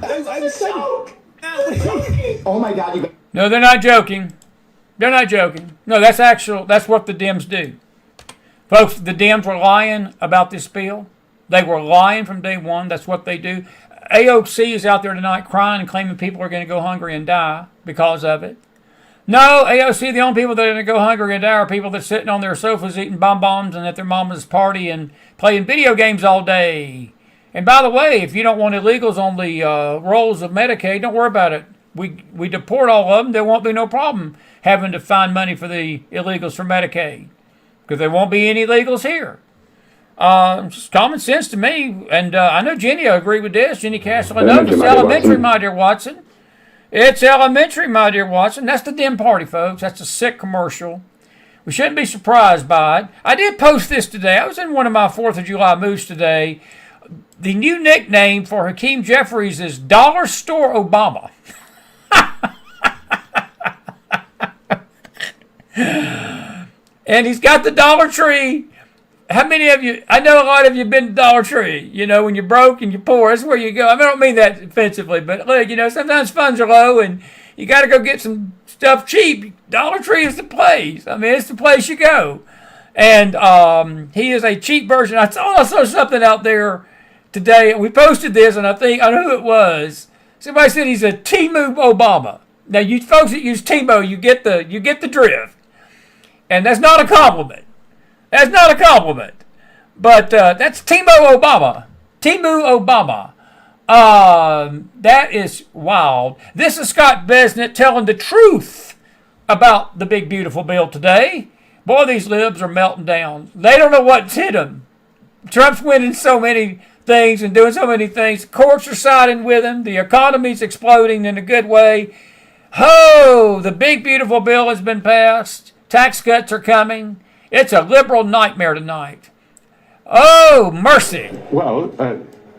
I'm so... Oh my God, you... No, they're not joking. They're not joking. No, that's what the Dems do. Folks, the Dems were lying about this bill. They were lying from day one. That's what they do. AOC is out there tonight crying and claiming people are going to go hungry and die because of it. No, AOC, the only people that are going to go hungry and die are people that are sitting on their sofas eating bonbons and at their mama's party and playing video games all day. And by the way, if you don't want illegals on the rolls of Medicaid, don't worry about it. We deport all of them. There won't be no problem having to find money for the illegals for Medicaid because there won't be any illegals here. It's common sense to me. And I know Jenny will agree with this. Jenny Castle, I know it's elementary, my dear Watson. It's elementary, my dear Watson. That's the Dem Party, folks. That's a sick commercial. We shouldn't be surprised by it. I did post this today. I was in one of my 4th of July moves today. The new nickname for Hakeem Jeffries is Dollar Store Obama. And he's got the Dollar Tree. How many of you, I know a lot of you have been to Dollar Tree, you know, when you're broke and you're poor, that's where you go. I mean, I don't mean that offensively, but look, you know, sometimes funds are low and you got to go get some stuff cheap. Dollar Tree is the place. I mean, it's the place you go. And he is a cheap version. I saw something out there today. We posted this, and I know who it was. Somebody said he's a Temu Obama. Now, you folks that use Temu, you get the drift. And that's not a compliment. That's not a compliment. But that's Temu Obama. Temu Obama. That is wild. This is Scott Besnett telling the truth about the big, beautiful bill today. Boy, these libs are melting down. They don't know what's hit them. Trump's winning so many things and doing so many things. Courts are siding with him. The economy's exploding in a good way. Ho! The big, beautiful bill has been passed. Tax cuts are coming. It's a liberal nightmare tonight. Oh, mercy. Well,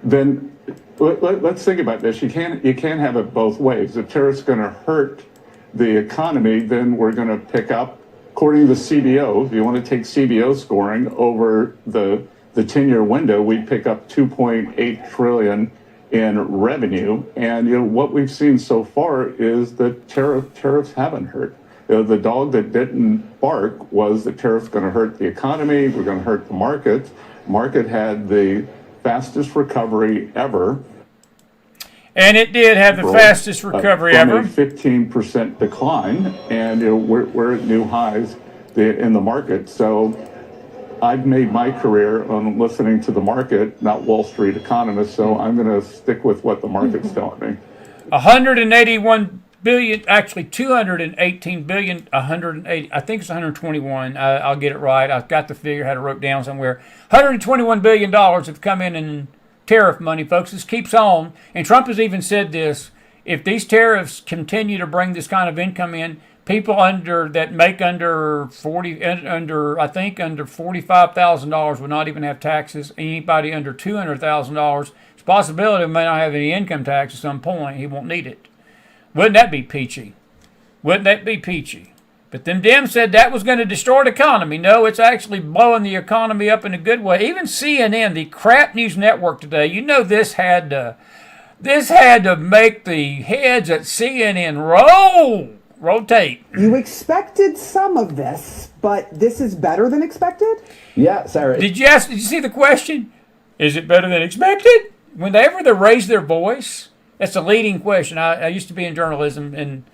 then let's think about this. You can't have it both ways. If tariffs going to hurt the economy, then we're going to pick up, according to the CBO, if you want to take CBO scoring over the 10-year window, we'd pick up $2.8 trillion in revenue. And what we've seen so far is that tariffs haven't hurt. The dog that didn't bark was that tariffs going to hurt the economy, we're going to hurt the market. Market had the fastest recovery ever. And it did have the fastest recovery ever. A 15% decline, and we're at new highs in the market. So I've made my career on listening to the market, not Wall Street economists, so I'm going to stick with what the market's telling me. 181 billion, actually 218 billion, 180, I think it's 121. I'll get it right. I've got the figure, had it wrote down somewhere. $121 billion have come in tariff money, folks. This keeps on. And Trump has even said this. If these tariffs continue to bring this kind of income in, people that make under $45,000 will not even have taxes. Anybody under $200,000, it's a possibility may not have any income tax at some point. He won't need it. Wouldn't that be peachy? Wouldn't that be peachy? But them Dems said that was going to destroy the economy. No, it's actually blowing the economy up in a good way. Even CNN, the crap news network today, this had to make the heads at CNN rotate. You expected some of this, but this is better than expected? Yeah, Sarah. Did you see the question? Is it better than expected? Whenever they raise their voice, that's a leading question. I used to be in journalism, and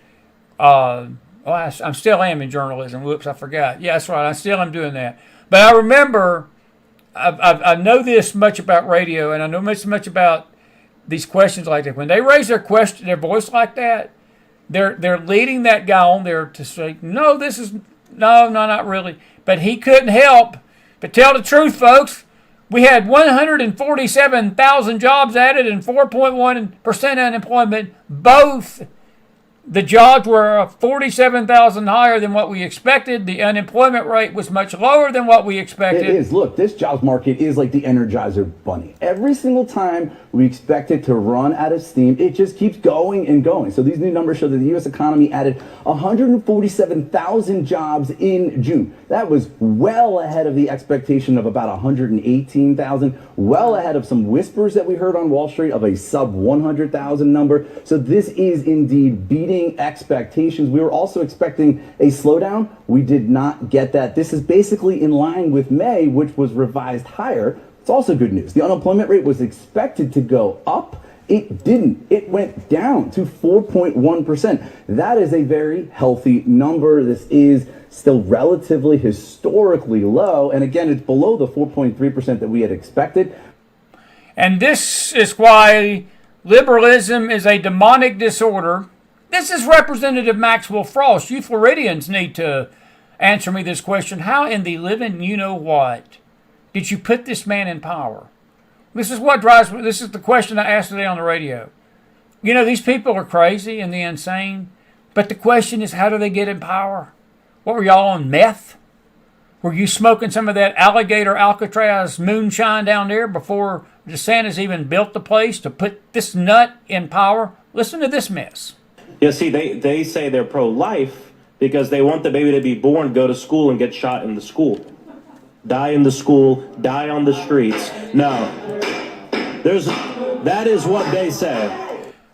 I still am in journalism. Whoops, I forgot. Yeah, that's right. I still am doing that. But I remember, I know this much about radio, and I know much about these questions like that. When they raise their voice like that, they're leading that guy on there to say, no, not really. But he couldn't help but tell the truth, folks. We had 147,000 jobs added and 4.1% unemployment. Both the jobs were 47,000 higher than what we expected. The unemployment rate was much lower than what we expected. It is. Look, this jobs market is like the Energizer Bunny. Every single time we expect it to run out of steam, it just keeps going and going. So these new numbers show that the U.S. economy added 147,000 jobs in June. That was well ahead of the expectation of about 118,000, well ahead of some whispers that we heard on Wall Street of a sub 100,000 number. So this is indeed beating expectations. We were also expecting a slowdown. We did not get that. This is basically in line with May, which was revised higher. It's also good news. The unemployment rate was expected to go up. It didn't. It went down to 4.1%. That is a very healthy number. This is still relatively historically low. And again, it's below the 4.3% that we had expected. And this is why liberalism is a demonic disorder. This is Representative Maxwell Frost. You Floridians need to answer me this question. How in the living you-know-what did you put this man in power? This is what drives me. This is the question I asked today on the radio. You know, these people are crazy and they're insane. But the question is, how do they get in power? What, were y'all on meth? Were you smoking some of that alligator Alcatraz moonshine down there before DeSantis even built the place to put this nut in power? Listen to this mess. Yeah, see, they say they're pro-life because they want the baby to be born, go to school, and get shot in the school. Die in the school, die on the streets. No. That is what they say.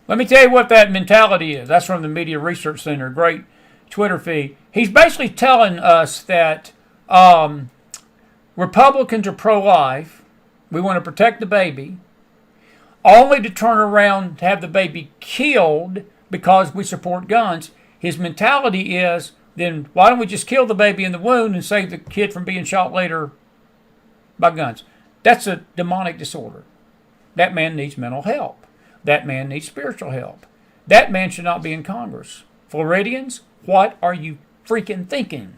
Let me tell you what that mentality is. That's from the Media Research Center. Great Twitter feed. He's basically telling us that Republicans are pro-life. We want to protect the baby, only to turn around to have the baby killed because we support guns. His mentality is, then why don't we just kill the baby in the womb and save the kid from being shot later by guns? That's a demonic disorder. That man needs mental help. That man needs spiritual help. That man should not be in Congress. Floridians, what are you freaking thinking?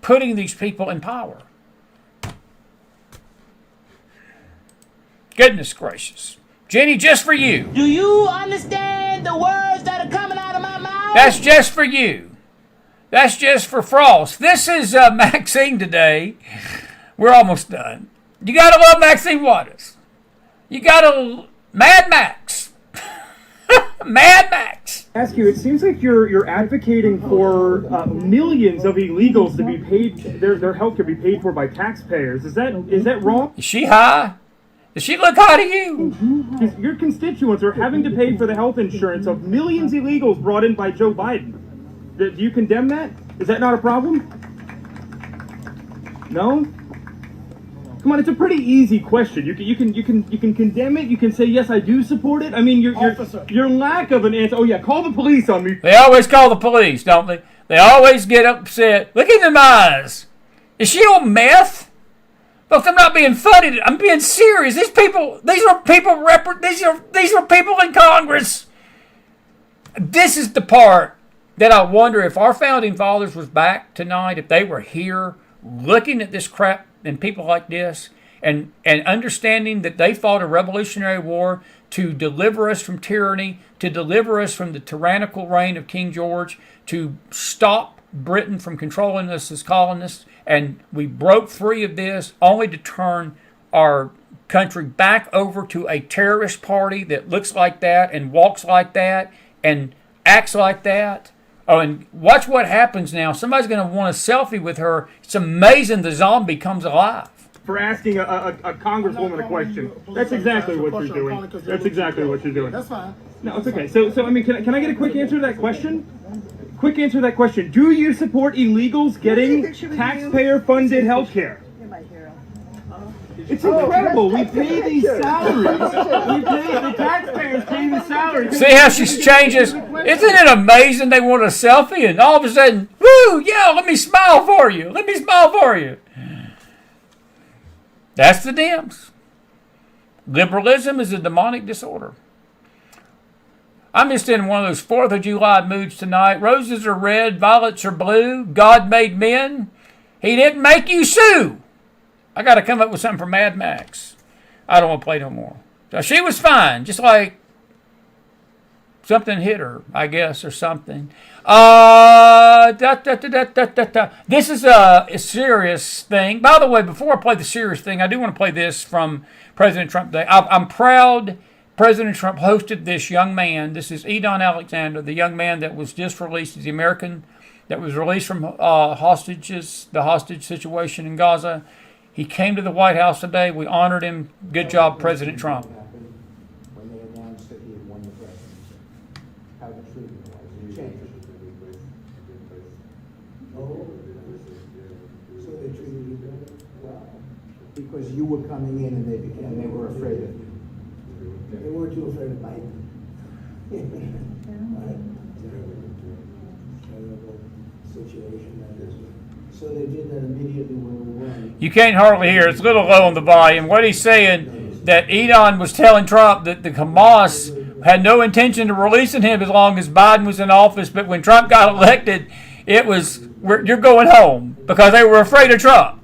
Putting these people in power. Goodness gracious. Jenny, just for you. Do you understand the words that are coming out of my mouth? That's just for you. That's just for Frost. This is Maxine today. We're almost done. You gotta love Maxine Waters. You gotta Mad Max. Mad Max. Ask you, it seems like you're advocating for millions of illegals to be paid, their health care be paid for by taxpayers. Is that wrong? Is she high? Does she look high to you? Mm-hmm. Your constituents are having to pay for the health insurance of millions of illegals brought in by Joe Biden. Do you condemn that? Is that not a problem? No? Come on, it's a pretty easy question. You can condemn it. You can say yes, I do support it. I mean, your lack of an answer. Oh yeah, call the police on me. They always call the police, don't they? They always get upset. Look at them eyes. Is she on meth? Look, I'm not being funny. I'm being serious. These are people in Congress. This is the part that I wonder if our founding fathers was back tonight, if they were here looking at this crap and people like this and understanding that they fought a revolutionary war to deliver us from tyranny, to deliver us from the tyrannical reign of King George, to stop Britain from controlling us as colonists. And we broke free of this only to turn our country back over to a terrorist party that looks like that and walks like that and acts like that. Oh, and watch what happens now. Somebody's going to want a selfie with her. It's amazing the zombie comes alive. For asking a congresswoman a question. That's exactly what you're doing. That's exactly what you're doing. That's fine. No, it's okay. So I mean, can I get a quick answer to that question? Quick answer to that question. Do you support illegals getting taxpayer-funded health care? It's incredible. We pay these salaries. The taxpayers pay the salaries. See how she changes? Isn't it amazing they want a selfie and all of a sudden, woo, yeah, let me smile for you. Let me smile for you. That's the Dems. Liberalism is a demonic disorder. I'm just in one of those 4th of July moods tonight. Roses are red, violets are blue. God made men. He didn't make you sue. I got to come up with something for Mad Max. I don't want to play no more. So she was fine, just like something hit her, I guess, or something. This is a serious thing. By the way, before I play the serious thing, I do want to play this from President Trump today. I'm proud President Trump hosted this young man. This is Edon Alexander, the young man that was just released. He's the American that was released from the hostage situation in Gaza. He came to the White House today. We honored him. Good job, President Trump. When they announced that he had won the presidency, how the treatment was changed. Oh, so they treated you better? Wow. Because you were coming in and they were afraid of you. They weren't too afraid of Biden. Terrible situation that is. So they did that immediately when we won. You can't hardly hear. It's a little low on the volume. What he's saying, that Edon was telling Trump that the Hamas had no intention of releasing him as long as Biden was in office. But when Trump got elected, it was, you're going home, because they were afraid of Trump.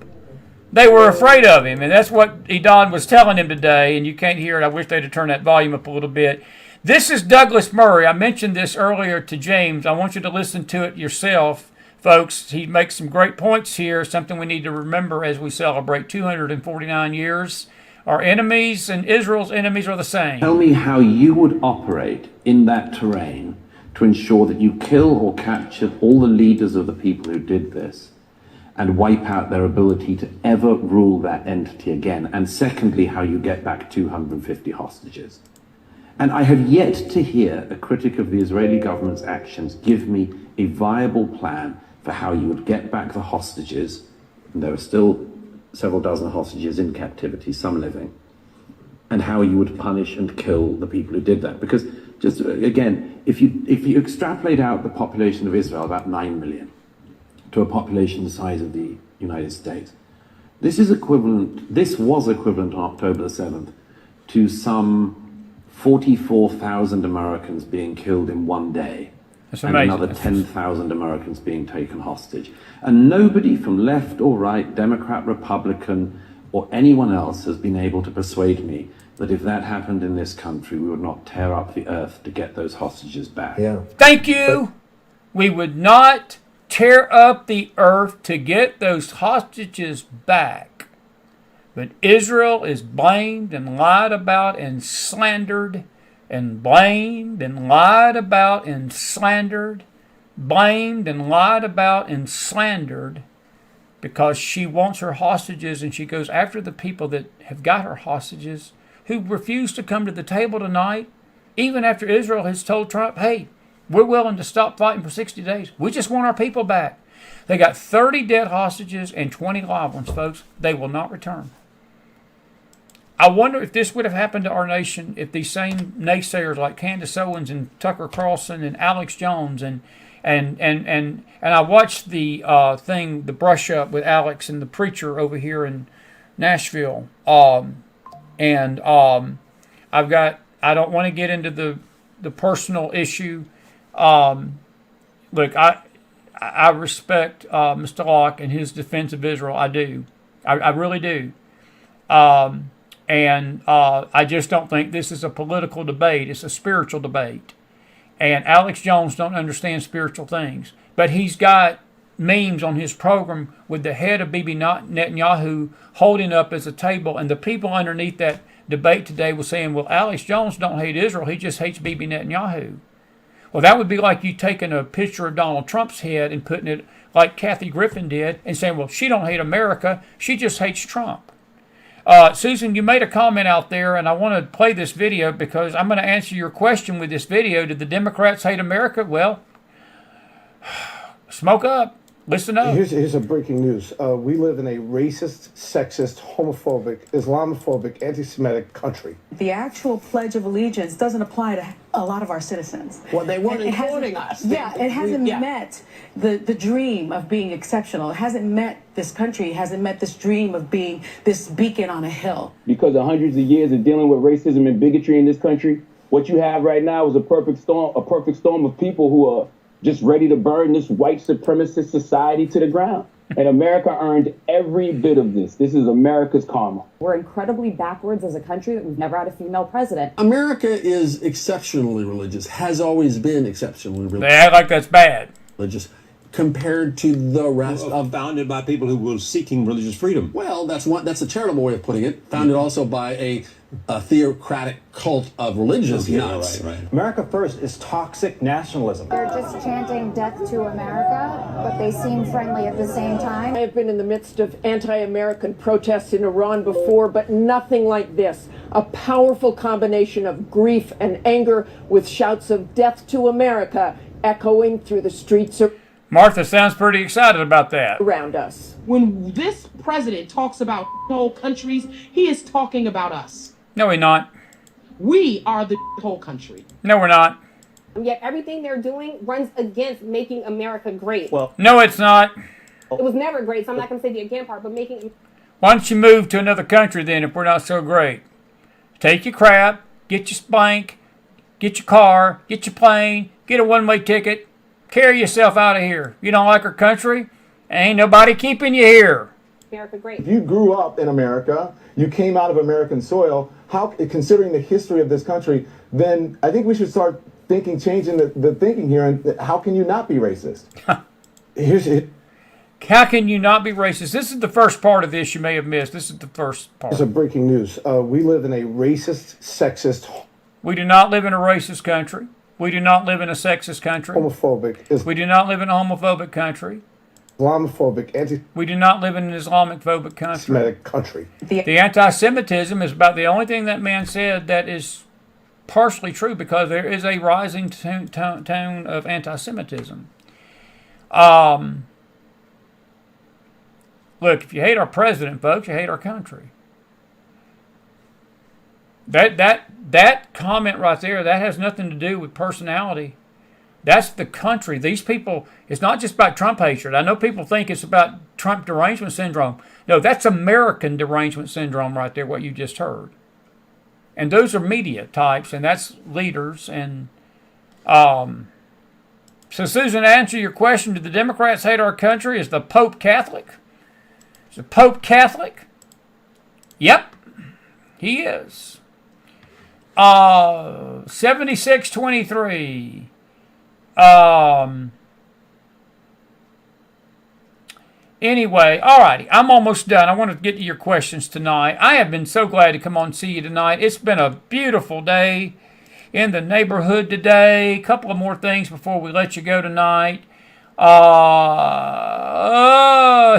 They were afraid of him. And that's what Edon was telling him today. And you can't hear it. I wish they'd have turned that volume up a little bit. This is Douglas Murray. I mentioned this earlier to James. I want you to listen to it yourself. Folks, he makes some great points here, something we need to remember as we celebrate 249 years. Our enemies and Israel's enemies are the same. Tell me how you would operate in that terrain to ensure that you kill or capture all the leaders of the people who did this and wipe out their ability to ever rule that entity again. And secondly, how you get back 250 hostages. And I have yet to hear a critic of the Israeli government's actions give me a viable plan for how you would get back the hostages, and there are still several dozen hostages in captivity, some living, and how you would punish and kill the people who did that. Because, just again, if you extrapolate out the population of Israel, about 9 million, to a population the size of the United States, this was equivalent on October the 7th to some 44,000 Americans being killed in one day. And another 10,000 Americans being taken hostage. And nobody from left or right, Democrat, Republican, or anyone else has been able to persuade me that if that happened in this country, we would not tear up the earth to get those hostages back. Yeah. Thank you. We would not tear up the earth to get those hostages back. But Israel is blamed and lied about and slandered, and blamed and lied about and slandered, blamed and lied about and slandered, because she wants her hostages, and she goes after the people that have got her hostages, who refuse to come to the table tonight, even after Israel has told Trump, hey, we're willing to stop fighting for 60 days. We just want our people back. They got 30 dead hostages and 20 live ones, folks. They will not return. I wonder if this would have happened to our nation if these same naysayers like Candace Owens and Tucker Carlson and Alex Jones and I watched the thing, the brush up with Alex and the preacher over here in Nashville. I don't want to get into the personal issue. Look, I respect Mr. Locke and his defense of Israel. I do. I really do. I just don't think this is a political debate. It's a spiritual debate. And Alex Jones don't understand spiritual things. But he's got memes on his program with the head of Bibi Netanyahu holding up as a table. And the people underneath that debate today were saying, well, Alex Jones don't hate Israel. He just hates Bibi Netanyahu. Well, that would be like you taking a picture of Donald Trump's head and putting it like Kathy Griffin did and saying, well, she don't hate America. She just hates Trump. Susan, you made a comment out there, and I want to play this video because I'm going to answer your question with this video. Did the Democrats hate America? Well, smoke up. Listen up. Here's a breaking news. We live in a racist, sexist, homophobic, Islamophobic, anti-Semitic country. The actual Pledge of Allegiance doesn't apply to a lot of our citizens. Well, they weren't including us. Yeah, it hasn't met the dream of being exceptional. It hasn't met this country. It hasn't met this dream of being this beacon on a hill. Because of hundreds of years of dealing with racism and bigotry in this country, what you have right now is a perfect storm of people who are just ready to burn this white supremacist society to the ground. And America earned every bit of this. This is America's karma. We're incredibly backwards as a country that we've never had a female president. America is exceptionally religious, has always been exceptionally religious. They act like that's bad. Religious compared to the rest of... Founded by people who were seeking religious freedom. Well, that's a charitable way of putting it. Founded also by a theocratic cult of religious nuts. Right. America First is toxic nationalism. They're just chanting death to America, but they seem friendly at the same time. I have been in the midst of anti-American protests in Iran before, but nothing like this. A powerful combination of grief and anger with shouts of death to America echoing through the streets Martha sounds pretty excited about that. around us. When this president talks about whole countries, he is talking about us. No, we're not. We are the whole country. No, we're not. Yet everything they're doing runs against making America great. Well, no, it's not. It was never great, so I'm not going to say the again part, but making... Why don't you move to another country then if we're not so great? Take your crap, get your spank, get your car, get your plane, get a one-way ticket, carry yourself out of here. You don't like our country? Ain't nobody keeping you here. America great. If you grew up in America, you came out of American soil, how, considering the history of this country, then I think we should start changing the thinking here. And how can you not be racist? Here's it. How can you not be racist? This is the first part of this you may have missed. This is the first part. It's a breaking news. We live in a racist, sexist... We do not live in a racist country. We do not live in a sexist country. Homophobic. We do not live in a homophobic country. Islamophobic, We do not live in an Islamic-phobic country. Semitic country. The anti-Semitism is about the only thing that man said that is partially true, because there is a rising tone of anti-Semitism. Look, if you hate our president, folks, you hate our country. That comment right there, that has nothing to do with personality. That's the country. These people, it's not just about Trump hatred. I know people think it's about Trump derangement syndrome. No, that's American derangement syndrome right there, what you just heard. And those are media types, and that's leaders. And so, Susan, to answer your question, do the Democrats hate our country? Is the Pope Catholic? Is the Pope Catholic? Yep, he is. 7623. Anyway, alrighty, I'm almost done. I want to get to your questions tonight. I have been so glad to come on and see you tonight. It's been a beautiful day in the neighborhood today. A couple of more things before we let you go tonight.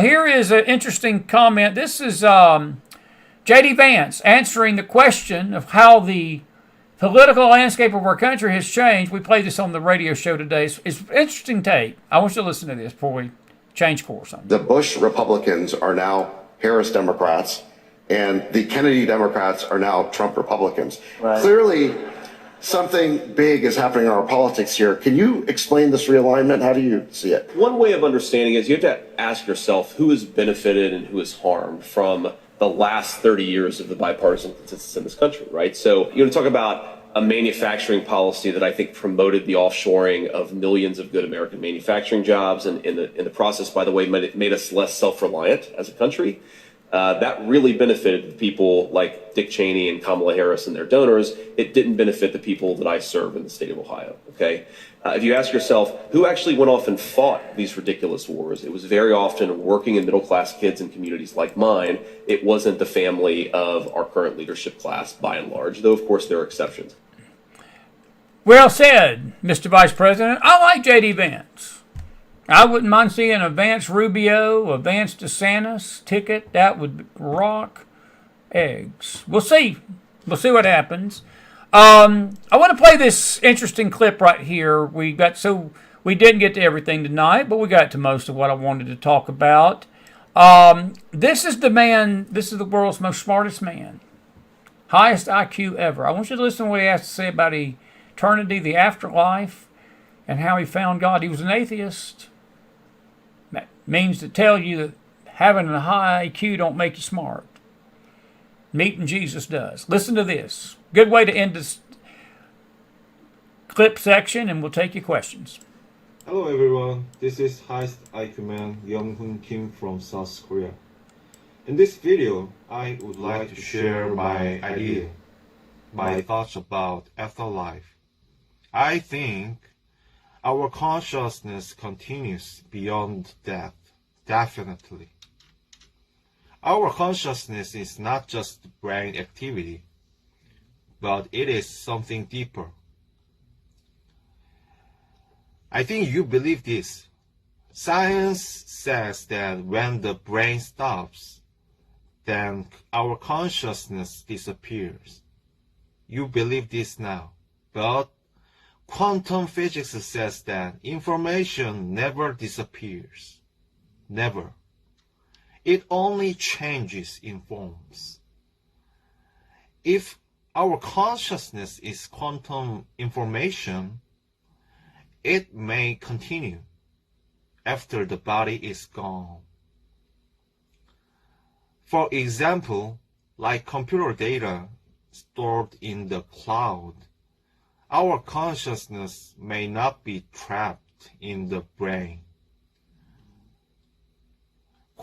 Here is an interesting comment. This is J.D. Vance answering the question of how the political landscape of our country has changed. We played this on the radio show today. It's an interesting tape. I want you to listen to this before we change course on it. The Bush Republicans are now Harris Democrats, and the Kennedy Democrats are now Trump Republicans. Right. Clearly, something big is happening in our politics here. Can you explain this realignment? How do you see it? One way of understanding is you have to ask yourself who has benefited and who has harmed from the last 30 years of the bipartisan consensus in this country, right? So you want to talk about a manufacturing policy that I think promoted the offshoring of millions of good American manufacturing jobs, and in the process, by the way, made us less self-reliant as a country. That really benefited the people like Dick Cheney and Kamala Harris and their donors. It didn't benefit the people that I serve in the state of Ohio, okay? If you ask yourself, who actually went off and fought these ridiculous wars, it was very often working and middle-class kids in communities like mine. It wasn't the family of our current leadership class, by and large, though, of course, there are exceptions. Well said, Mr. Vice President. I like J.D. Vance. I wouldn't mind seeing a Vance Rubio, a Vance DeSantis ticket. That would rock eggs. We'll see. We'll see what happens. I want to play this interesting clip right here. We didn't get to everything tonight, but we got to most of what I wanted to talk about. This is the man, this is the world's most smartest man. Highest IQ ever. I want you to listen to what he has to say about eternity, the afterlife, and how he found God. He was an atheist. That means to tell you that having a high IQ don't make you smart. Meeting Jesus does. Listen to this. Good way to end this clip section, and we'll take your questions. Hello everyone, this is Highest IQ Man Young-hoon Kim from South Korea. In this video, I would like to share my idea, my thoughts about afterlife. I think our consciousness continues beyond death, definitely. Our consciousness is not just brain activity, but it is something deeper. I think you believe this. Science says that when the brain stops, then our consciousness disappears. You believe this now, but quantum physics says that information never disappears. Never. It only changes in forms. If our consciousness is quantum information, it may continue after the body is gone. For example, like computer data stored in the cloud, our consciousness may not be trapped in the brain.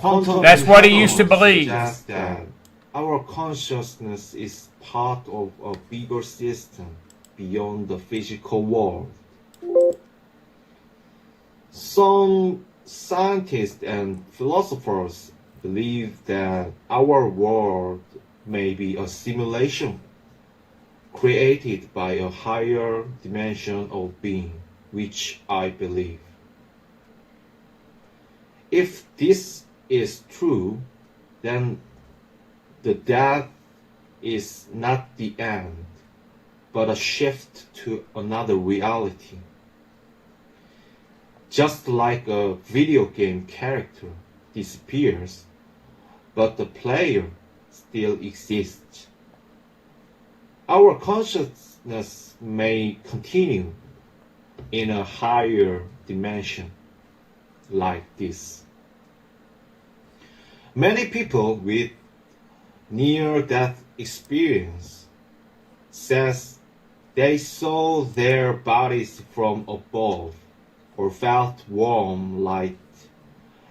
That's what he used to believe. That our consciousness is part of a bigger system beyond the physical world. Some scientists and philosophers believe that our world may be a simulation created by a higher dimension of being, which I believe. If this is true, then the death is not the end, but a shift to another reality. Just like a video game character disappears, but the player still exists. Our consciousness may continue in a higher dimension like this. Many people with near-death experience says they saw their bodies from above or felt warm light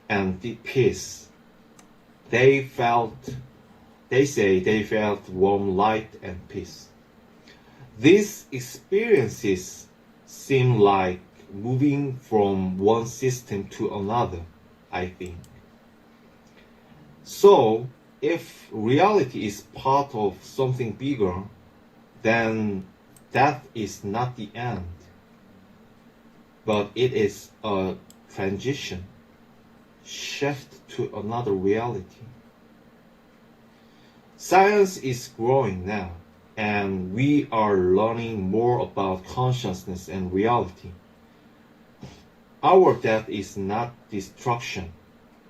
and peace. They say they felt warm light and peace. These experiences seem like moving from one system to another, I think. So, if reality is part of something bigger, then death is not the end, but it is a transition, shift to another reality. Science is growing now, and we are learning more about consciousness and reality. Our death is not destruction,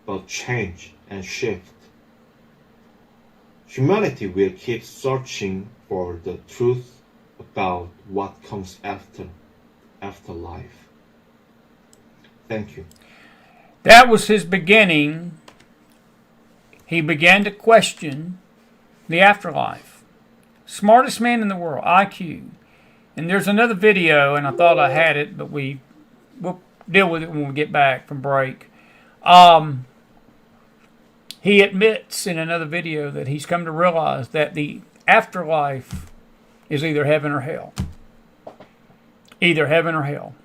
but change and shift. Humanity will keep searching for the truth about what comes after life. Thank you. That was his beginning. He began to question the afterlife. Smartest man in the world, IQ. And there's another video, and I thought I had it, but we'll deal with it when we get back from break. He admits in another video that he's come to realize that the afterlife is either heaven or hell. Either heaven or hell.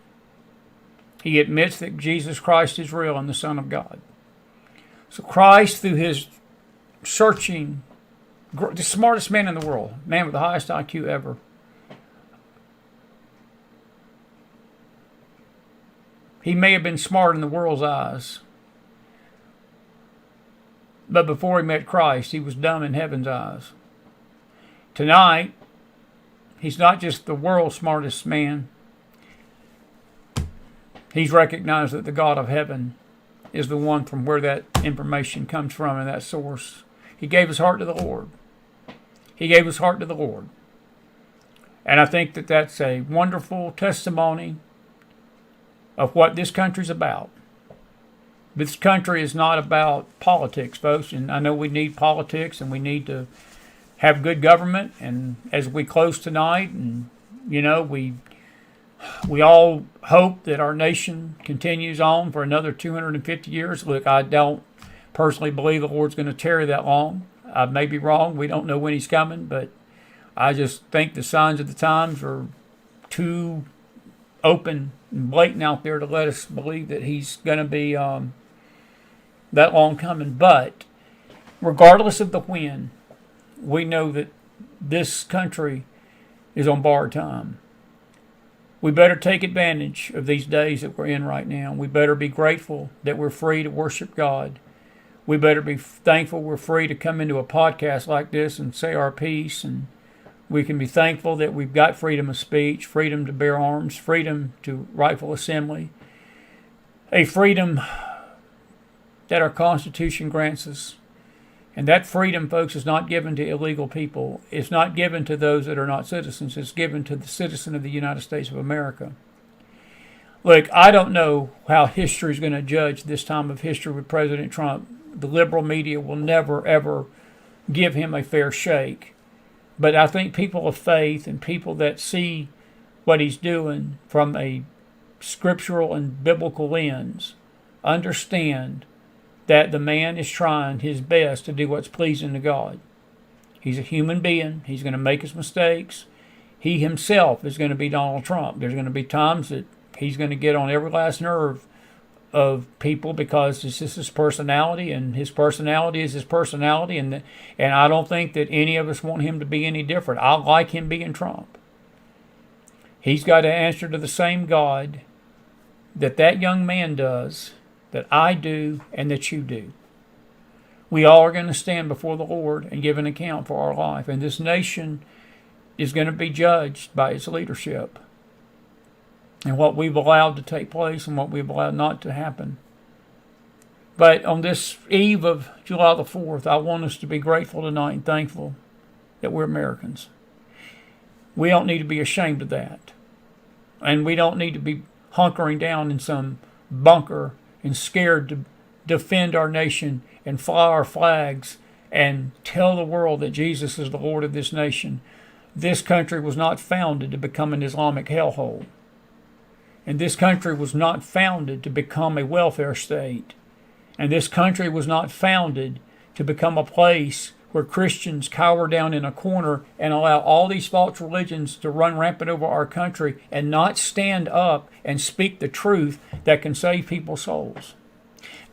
He admits that Jesus Christ is real and the Son of God. So Christ, through his searching, the smartest man in the world, man with the highest IQ ever, he may have been smart in the world's eyes, but before he met Christ, he was dumb in heaven's eyes. Tonight, he's not just the world's smartest man. He's recognized that the God of heaven is the one from where that information comes from and that source. He gave his heart to the Lord. He gave his heart to the Lord. And I think that that's a wonderful testimony of what this country's about. This country is not about politics, folks, and I know we need politics and we need to have good government. And as we close tonight, and you know, We all hope that our nation continues on for another 250 years. Look, I don't personally believe the Lord's going to tarry that long. I may be wrong. We don't know when he's coming, but I just think the signs of the times are too open and blatant out there to let us believe that he's going to be that long coming. But regardless of the when, we know that this country is on borrowed time. We better take advantage of these days that we're in right now. We better be grateful that we're free to worship God. We better be thankful we're free to come into a podcast like this and say our piece. And we can be thankful that we've got freedom of speech, freedom to bear arms, freedom to rightful assembly, a freedom that our Constitution grants us. And that freedom, folks, is not given to illegal people. It's not given to those that are not citizens. It's given to the citizen of the United States of America. Look, I don't know how history is going to judge this time of history with President Trump. The liberal media will never, ever give him a fair shake. But I think people of faith and people that see what he's doing from a scriptural and biblical lens understand that the man is trying his best to do what's pleasing to God. He's a human being. He's going to make his mistakes. He himself is going to be Donald Trump. There's going to be times that he's going to get on every last nerve of people because it's just his personality, and his personality is his personality, and I don't think that any of us want him to be any different. I like him being Trump. He's got to answer to the same God that young man does, that I do, and that you do. We all are going to stand before the Lord and give an account for our life. And this nation is going to be judged by its leadership and what we've allowed to take place and what we've allowed not to happen. But on this eve of July the 4th, I want us to be grateful tonight and thankful that we're Americans. We don't need to be ashamed of that. And we don't need to be hunkering down in some bunker and scared to defend our nation and fly our flags and tell the world that Jesus is the Lord of this nation. This country was not founded to become an Islamic hellhole. And this country was not founded to become a welfare state. And this country was not founded to become a place where Christians cower down in a corner and allow all these false religions to run rampant over our country and not stand up and speak the truth that can save people's souls.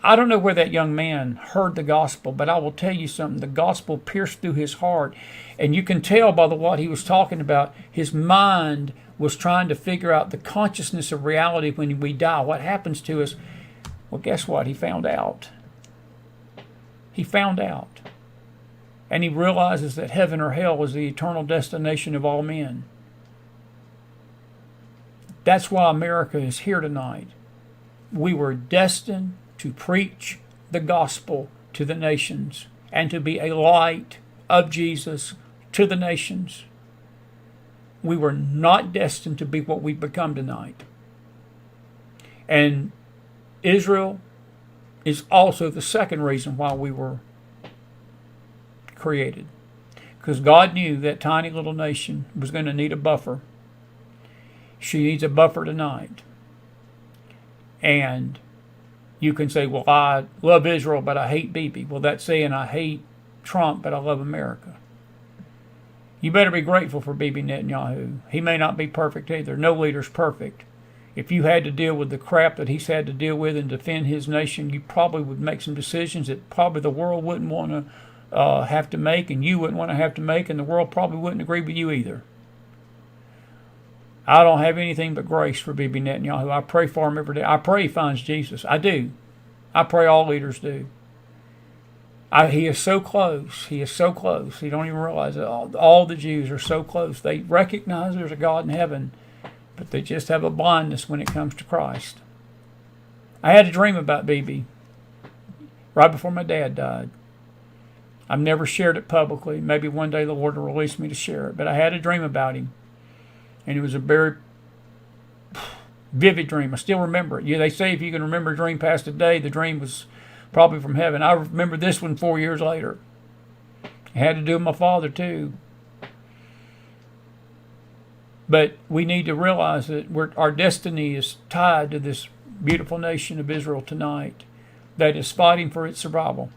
I don't know where that young man heard the gospel, but I will tell you something. The gospel pierced through his heart, and you can tell by what he was talking about. His mind was trying to figure out the consciousness of reality when we die. What happens to us? Well, guess what? He found out. He found out. And he realizes that heaven or hell is the eternal destination of all men. That's why America is here tonight. We were destined to preach the gospel to the nations and to be a light of Jesus to the nations. We were not destined to be what we've become tonight. And Israel is also the second reason why we were created. Because God knew that tiny little nation was going to need a buffer. She needs a buffer tonight. And you can say, well, I love Israel, but I hate BBB. Well, that's saying I hate Trump, but I love America. You better be grateful for Bibi Netanyahu. He may not be perfect either. No leader's perfect. If you had to deal with the crap that he's had to deal with and defend his nation, you probably would make some decisions that probably the world wouldn't want to have to make, and you wouldn't want to have to make, and the world probably wouldn't agree with you either. I don't have anything but grace for Bibi Netanyahu. I pray for him every day. I pray he finds Jesus. I do. I pray all leaders do. He is so close. He is so close. You don't even realize it. All the Jews are so close. They recognize there's a God in heaven, but they just have a blindness when it comes to Christ. I had a dream about Bibi right before my dad died. I've never shared it publicly. Maybe one day the Lord will release me to share it. But I had a dream about him. And it was a very vivid dream. I still remember it. Yeah, they say if you can remember a dream past a day, the dream was probably from heaven. I remember this one 4 years later. It had to do with my father, too. But we need to realize that our destiny is tied to this beautiful nation of Israel tonight that is fighting for its survival.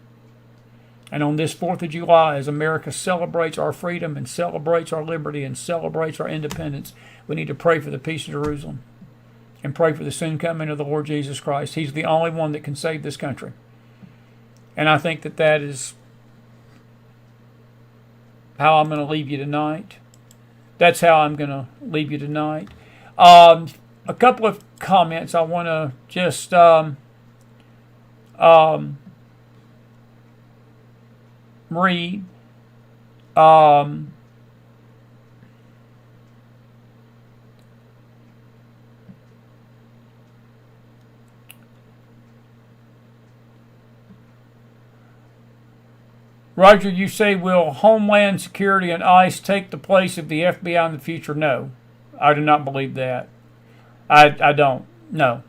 And on this 4th of July, as America celebrates our freedom and celebrates our liberty and celebrates our independence, we need to pray for the peace of Jerusalem and pray for the soon coming of the Lord Jesus Christ. He's the only one that can save this country. And I think that is how I'm going to leave you tonight. That's how I'm going to leave you tonight. A couple of comments I want to just read. Roger, you say, will Homeland Security and ICE take the place of the FBI in the future? No, I do not believe that. I don't. No.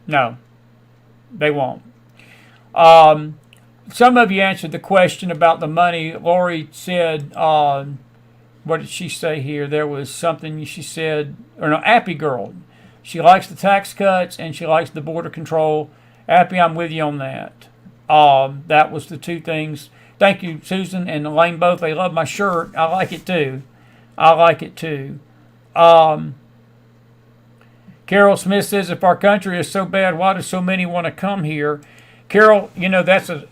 No. They won't. Some of you answered the question about the money. Lori said, what did she say here? There was something she said, or no, Appy Girl. She likes the tax cuts and she likes the border control. Appy, I'm with you on that. That was the two things. Thank you, Susan and Elaine both. They love my shirt. I like it too. I like it too. Carol Smith says, if our country is so bad, why do so many want to come here? Carol, you know, that's an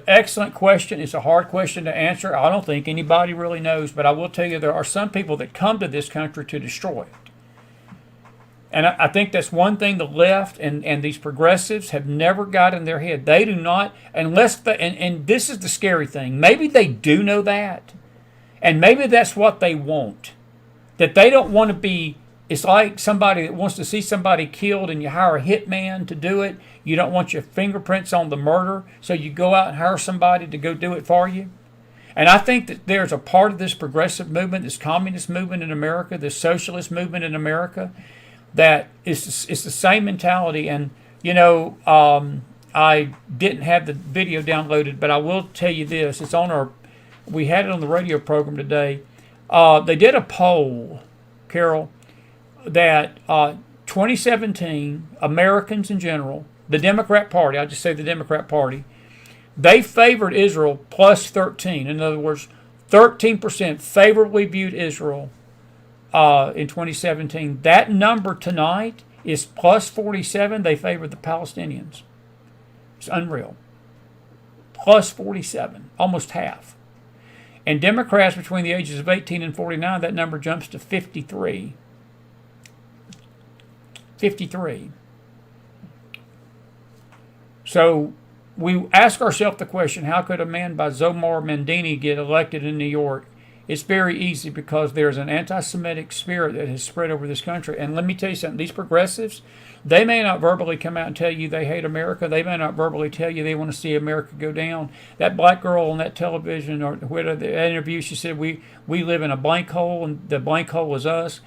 excellent question. It's a hard question to answer. I don't think anybody really knows, but I will tell you there are some people that come to this country to destroy it. And I think that's one thing the left and these progressives have never got in their head. They do not, unless and this is the scary thing. Maybe they do know that, and maybe that's what they want. That they don't want to be. It's like somebody that wants to see somebody killed, and you hire a hitman to do it. You don't want your fingerprints on the murder, so you go out and hire somebody to go do it for you. And I think that there's a part of this progressive movement, this communist movement in America, this socialist movement in America, that it's the same mentality. And, you know, I didn't have the video downloaded, but I will tell you this. It's on we had it on the radio program today. They did a poll, Carol, that 2017, Americans in general, the Democrat Party, I just say the Democrat Party, they favored Israel plus 13. In other words, 13% favorably viewed Israel in 2017. That number tonight is plus 47. They favor the Palestinians. It's unreal. Plus 47, almost half. And Democrats between the ages of 18 and 49, that number jumps to 53. 53. So we ask ourselves the question, how could a man by Zomar Mandini get elected in New York? It's very easy, because there's an anti-Semitic spirit that has spread over this country. And let me tell you something, these progressives, they may not verbally come out and tell you they hate America. They may not verbally tell you they want to see America go down. That black girl on that television or whatever, the interview, she said, we live in a blank hole, and the blank hole is us.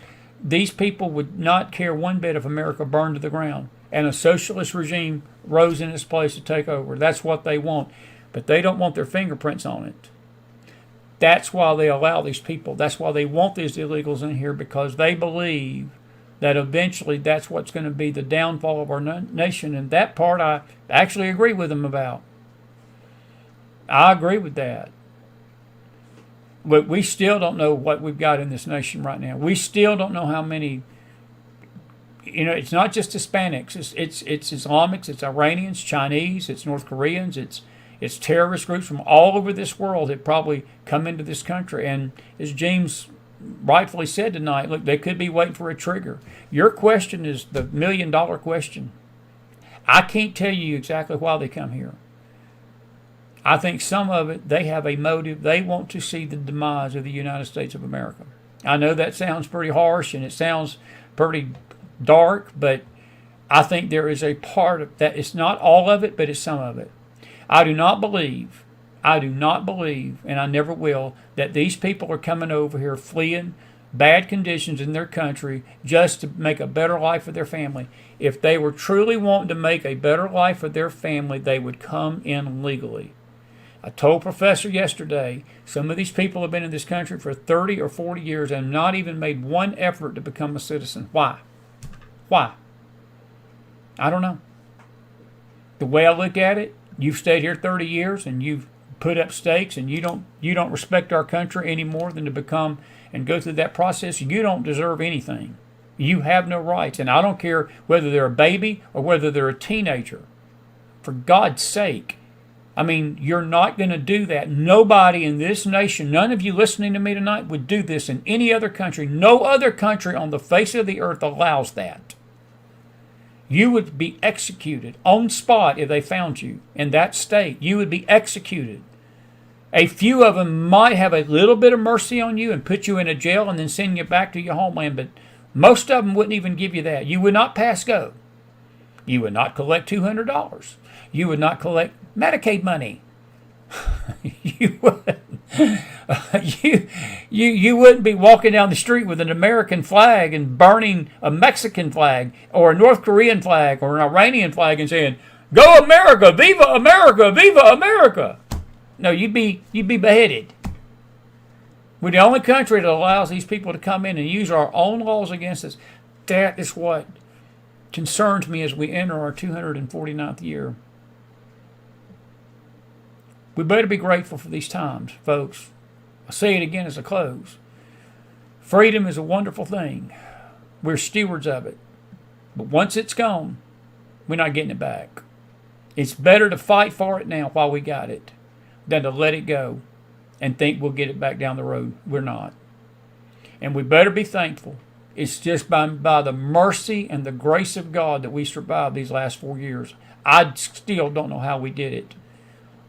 These people would not care one bit if America burned to the ground and a socialist regime rose in its place to take over. That's what they want. But they don't want their fingerprints on it. That's why they allow these people. That's why they want these illegals in here, because they believe that eventually that's what's going to be the downfall of our nation. And that part I actually agree with them about. I agree with that. But we still don't know what we've got in this nation right now. We still don't know how many. You know, it's not just Hispanics. It's Islamics. It's Iranians, Chinese. It's North Koreans. It's terrorist groups from all over this world that probably come into this country. And as James rightfully said tonight, look, they could be waiting for a trigger. Your question is the $1 million question. I can't tell you exactly why they come here. I think some of it, they have a motive. They want to see the demise of the United States of America. I know that sounds pretty harsh and it sounds pretty dark, but I think there is a part of that. It's not all of it, but it's some of it. I do not believe, and I never will, that these people are coming over here fleeing bad conditions in their country just to make a better life for their family. If they were truly wanting to make a better life for their family, they would come in legally. I told Professor yesterday, some of these people have been in this country for 30 or 40 years and not even made one effort to become a citizen. Why? Why? I don't know. The way I look at it, you've stayed here 30 years and you've put up stakes and you don't respect our country any more than to become and go through that process. You don't deserve anything. You have no rights. And I don't care whether they're a baby or whether they're a teenager. For God's sake. I mean, you're not going to do that. Nobody in this nation, none of you listening to me tonight would do this in any other country. No other country on the face of the earth allows that. You would be executed on spot if they found you in that state. You would be executed. A few of them might have a little bit of mercy on you and put you in a jail and then send you back to your homeland, but most of them wouldn't even give you that. You would not pass go. You would not collect $200. You would not collect Medicaid money. You wouldn't be walking down the street with an American flag and burning a Mexican flag or a North Korean flag or an Iranian flag and saying, "Go America, viva America, viva America." No, you'd be beheaded. We're the only country that allows these people to come in and use our own laws against us. That is what concerns me as we enter our 249th year. We better be grateful for these times, folks. I'll say it again as I close. Freedom is a wonderful thing. We're stewards of it. But once it's gone, we're not getting it back. It's better to fight for it now while we got it than to let it go and think we'll get it back down the road. We're not. And we better be thankful. It's just by the mercy and the grace of God that we survived these last 4 years. I still don't know how we did it.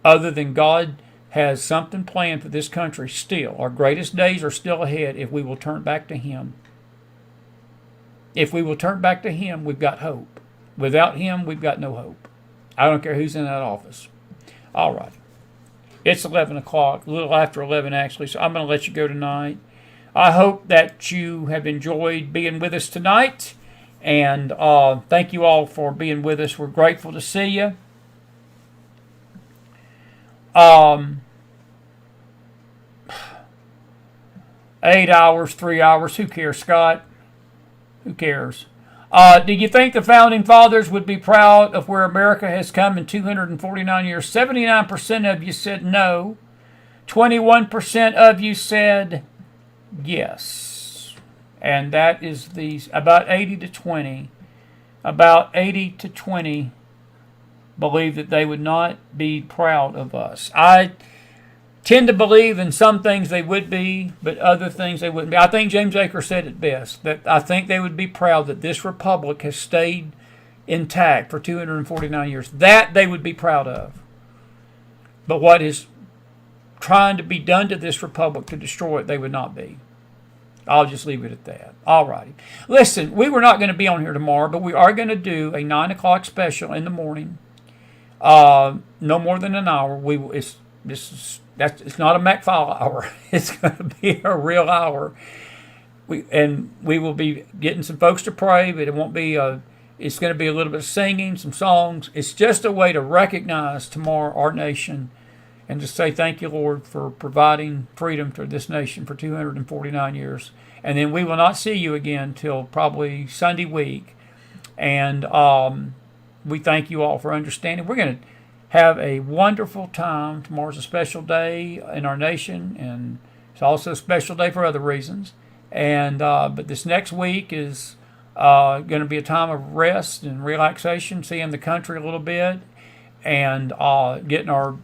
Other than God has something planned for this country still. Our greatest days are still ahead if we will turn back to Him. If we will turn back to Him, we've got hope. Without Him, we've got no hope. I don't care who's in that office. All right. It's 11 o'clock, a little after 11 actually, so I'm going to let you go tonight. I hope that you have enjoyed being with us tonight. And thank you all for being with us. We're grateful to see you. 8 hours, 3 hours, who cares, Scott? Who cares? Do you think the Founding Fathers would be proud of where America has come in 249 years? 79% of you said no. 21% of you said yes. And that is about 80 to 20. About 80 to 20 believe that they would not be proud of us. I tend to believe in some things they would be, but other things they wouldn't be. I think James Aker said it best, that I think they would be proud that this republic has stayed intact for 249 years. That they would be proud of. But what is trying to be done to this republic to destroy it, they would not be. I'll just leave it at that. All righty. Listen, we were not going to be on here tomorrow, but we are going to do a 9 o'clock special in the morning. No more than an hour. It's not a McFile hour. It's going to be a real hour. We will be getting some folks to pray, but it won't be. It's going to be a little bit of singing, some songs. It's just a way to recognize tomorrow our nation and to say thank you, Lord, for providing freedom to this nation for 249 years. And then we will not see you again till probably Sunday week. And we thank you all for understanding. We're going to have a wonderful time. Tomorrow's a special day in our nation, and it's also a special day for other reasons. And but this next week is going to be a time of rest and relaxation, seeing the country a little bit, and getting our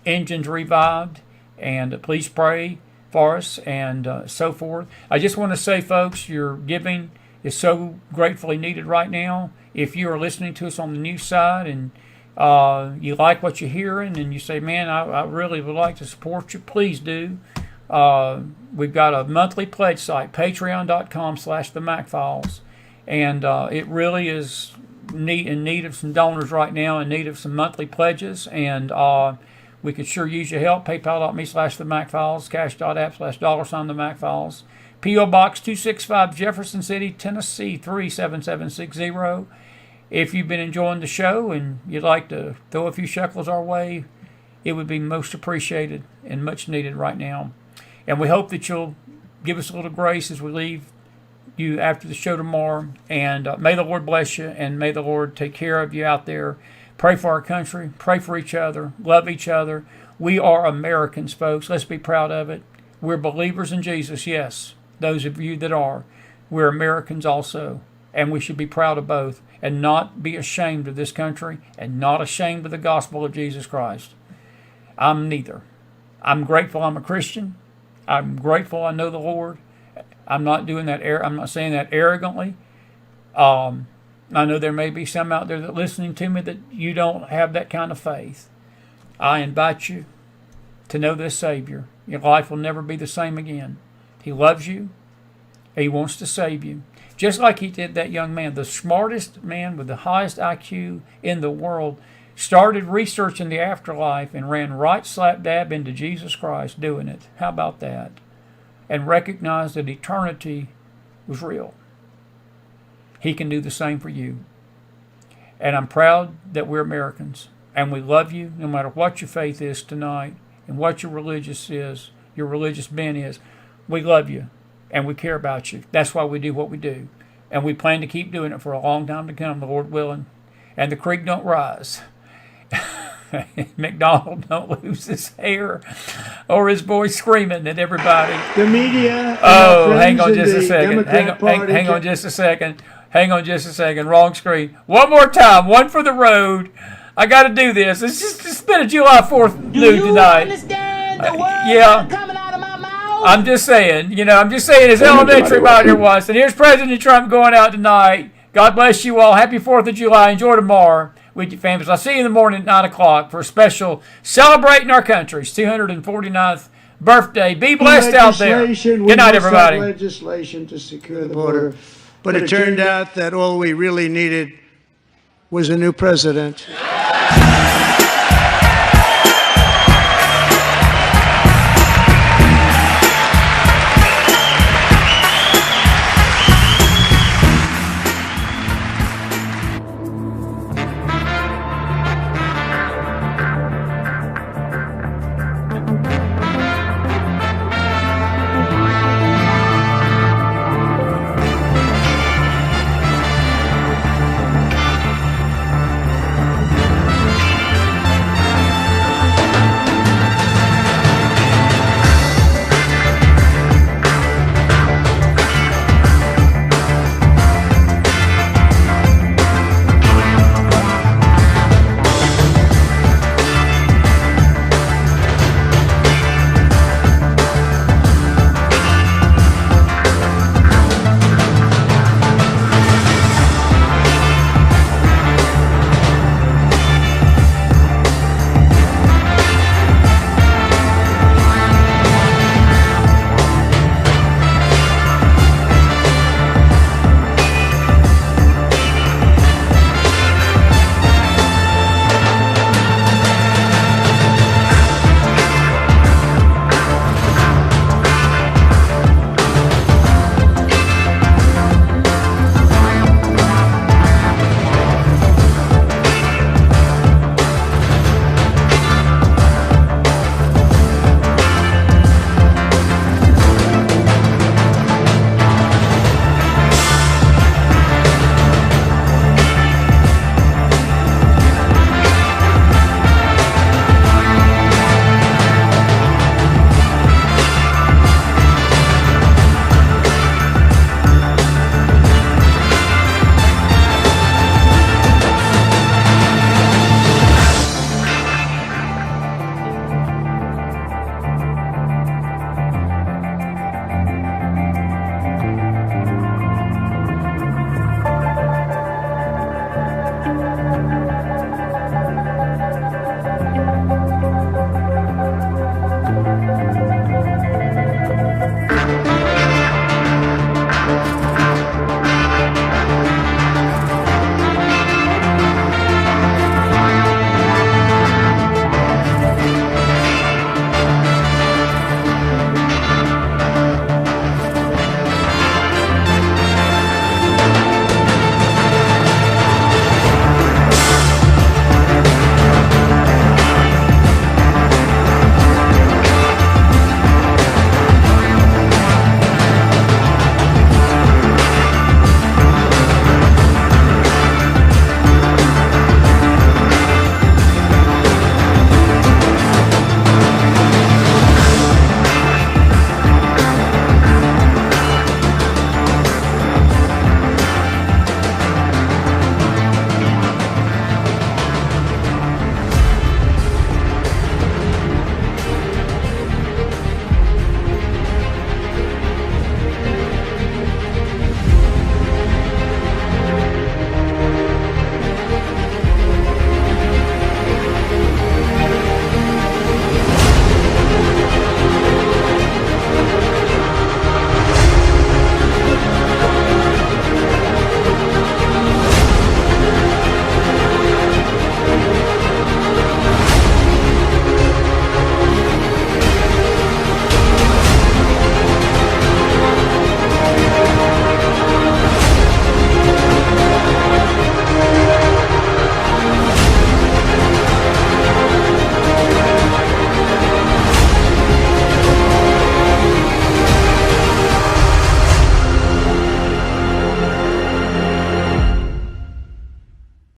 engines revived. And please pray for us and so forth. I just want to say, folks, your giving is so gratefully needed right now. If you are listening to us on the news side and you like what you're hearing and you say, man, I really would like to support you, please do. We've got a monthly pledge site, patreon.com/themcfiles. And it really is in need of some donors right now, in need of some monthly pledges. And we could sure use your help. PayPal.me/themcfiles, cash.app /$themcfiles. P.O. Box 265, Jefferson City, Tennessee 37760. If you've been enjoying the show and you'd like to throw a few shekels our way, it would be most appreciated and much needed right now. And we hope that you'll give us a little grace as we leave you after the show tomorrow. And may the Lord bless you, and may the Lord take care of you out there. Pray for our country. Pray for each other. Love each other. We are Americans, folks. Let's be proud of it. We're believers in Jesus, yes. Those of you that are. We're Americans also. And we should be proud of both and not be ashamed of this country and not ashamed of the gospel of Jesus Christ. I'm neither. I'm grateful I'm a Christian. I'm grateful I know the Lord. I'm not doing that. I'm not saying that arrogantly. I know there may be some out there that listening to me that you don't have that kind of faith. I invite you to know this Savior. Your life will never be the same again. He loves you. He wants to save you. Just like he did that young man, the smartest man with the highest IQ in the world, started researching the afterlife and ran right slap dab into Jesus Christ doing it. How about that? And recognized that eternity was real. He can do the same for you. And I'm proud that we're Americans. And we love you no matter what your faith is tonight and what your religious bent is. We love you and we care about you. That's why we do what we do. And we plan to keep doing it for a long time to come, the Lord willing. And the creek don't rise. McDonald don't lose his hair or his voice screaming at everybody. The media. Oh, hang on just a second. Hang on just a second. Hang on just a second. Wrong screen. One more time. One for the road. I got to do this. It's been a July 4th nude tonight. Understand the words yeah. that are coming out of my mouth? I'm just saying. As elementary monitor was. And here's President Trump going out tonight. God bless you all. Happy 4th of July. Enjoy tomorrow with your families. I'll see you in the morning at 9 o'clock for a special celebrating our country's 249th birthday. Be blessed out there. Good night, everybody. Legislation to secure the border, but it turned out that all we really needed was a new president.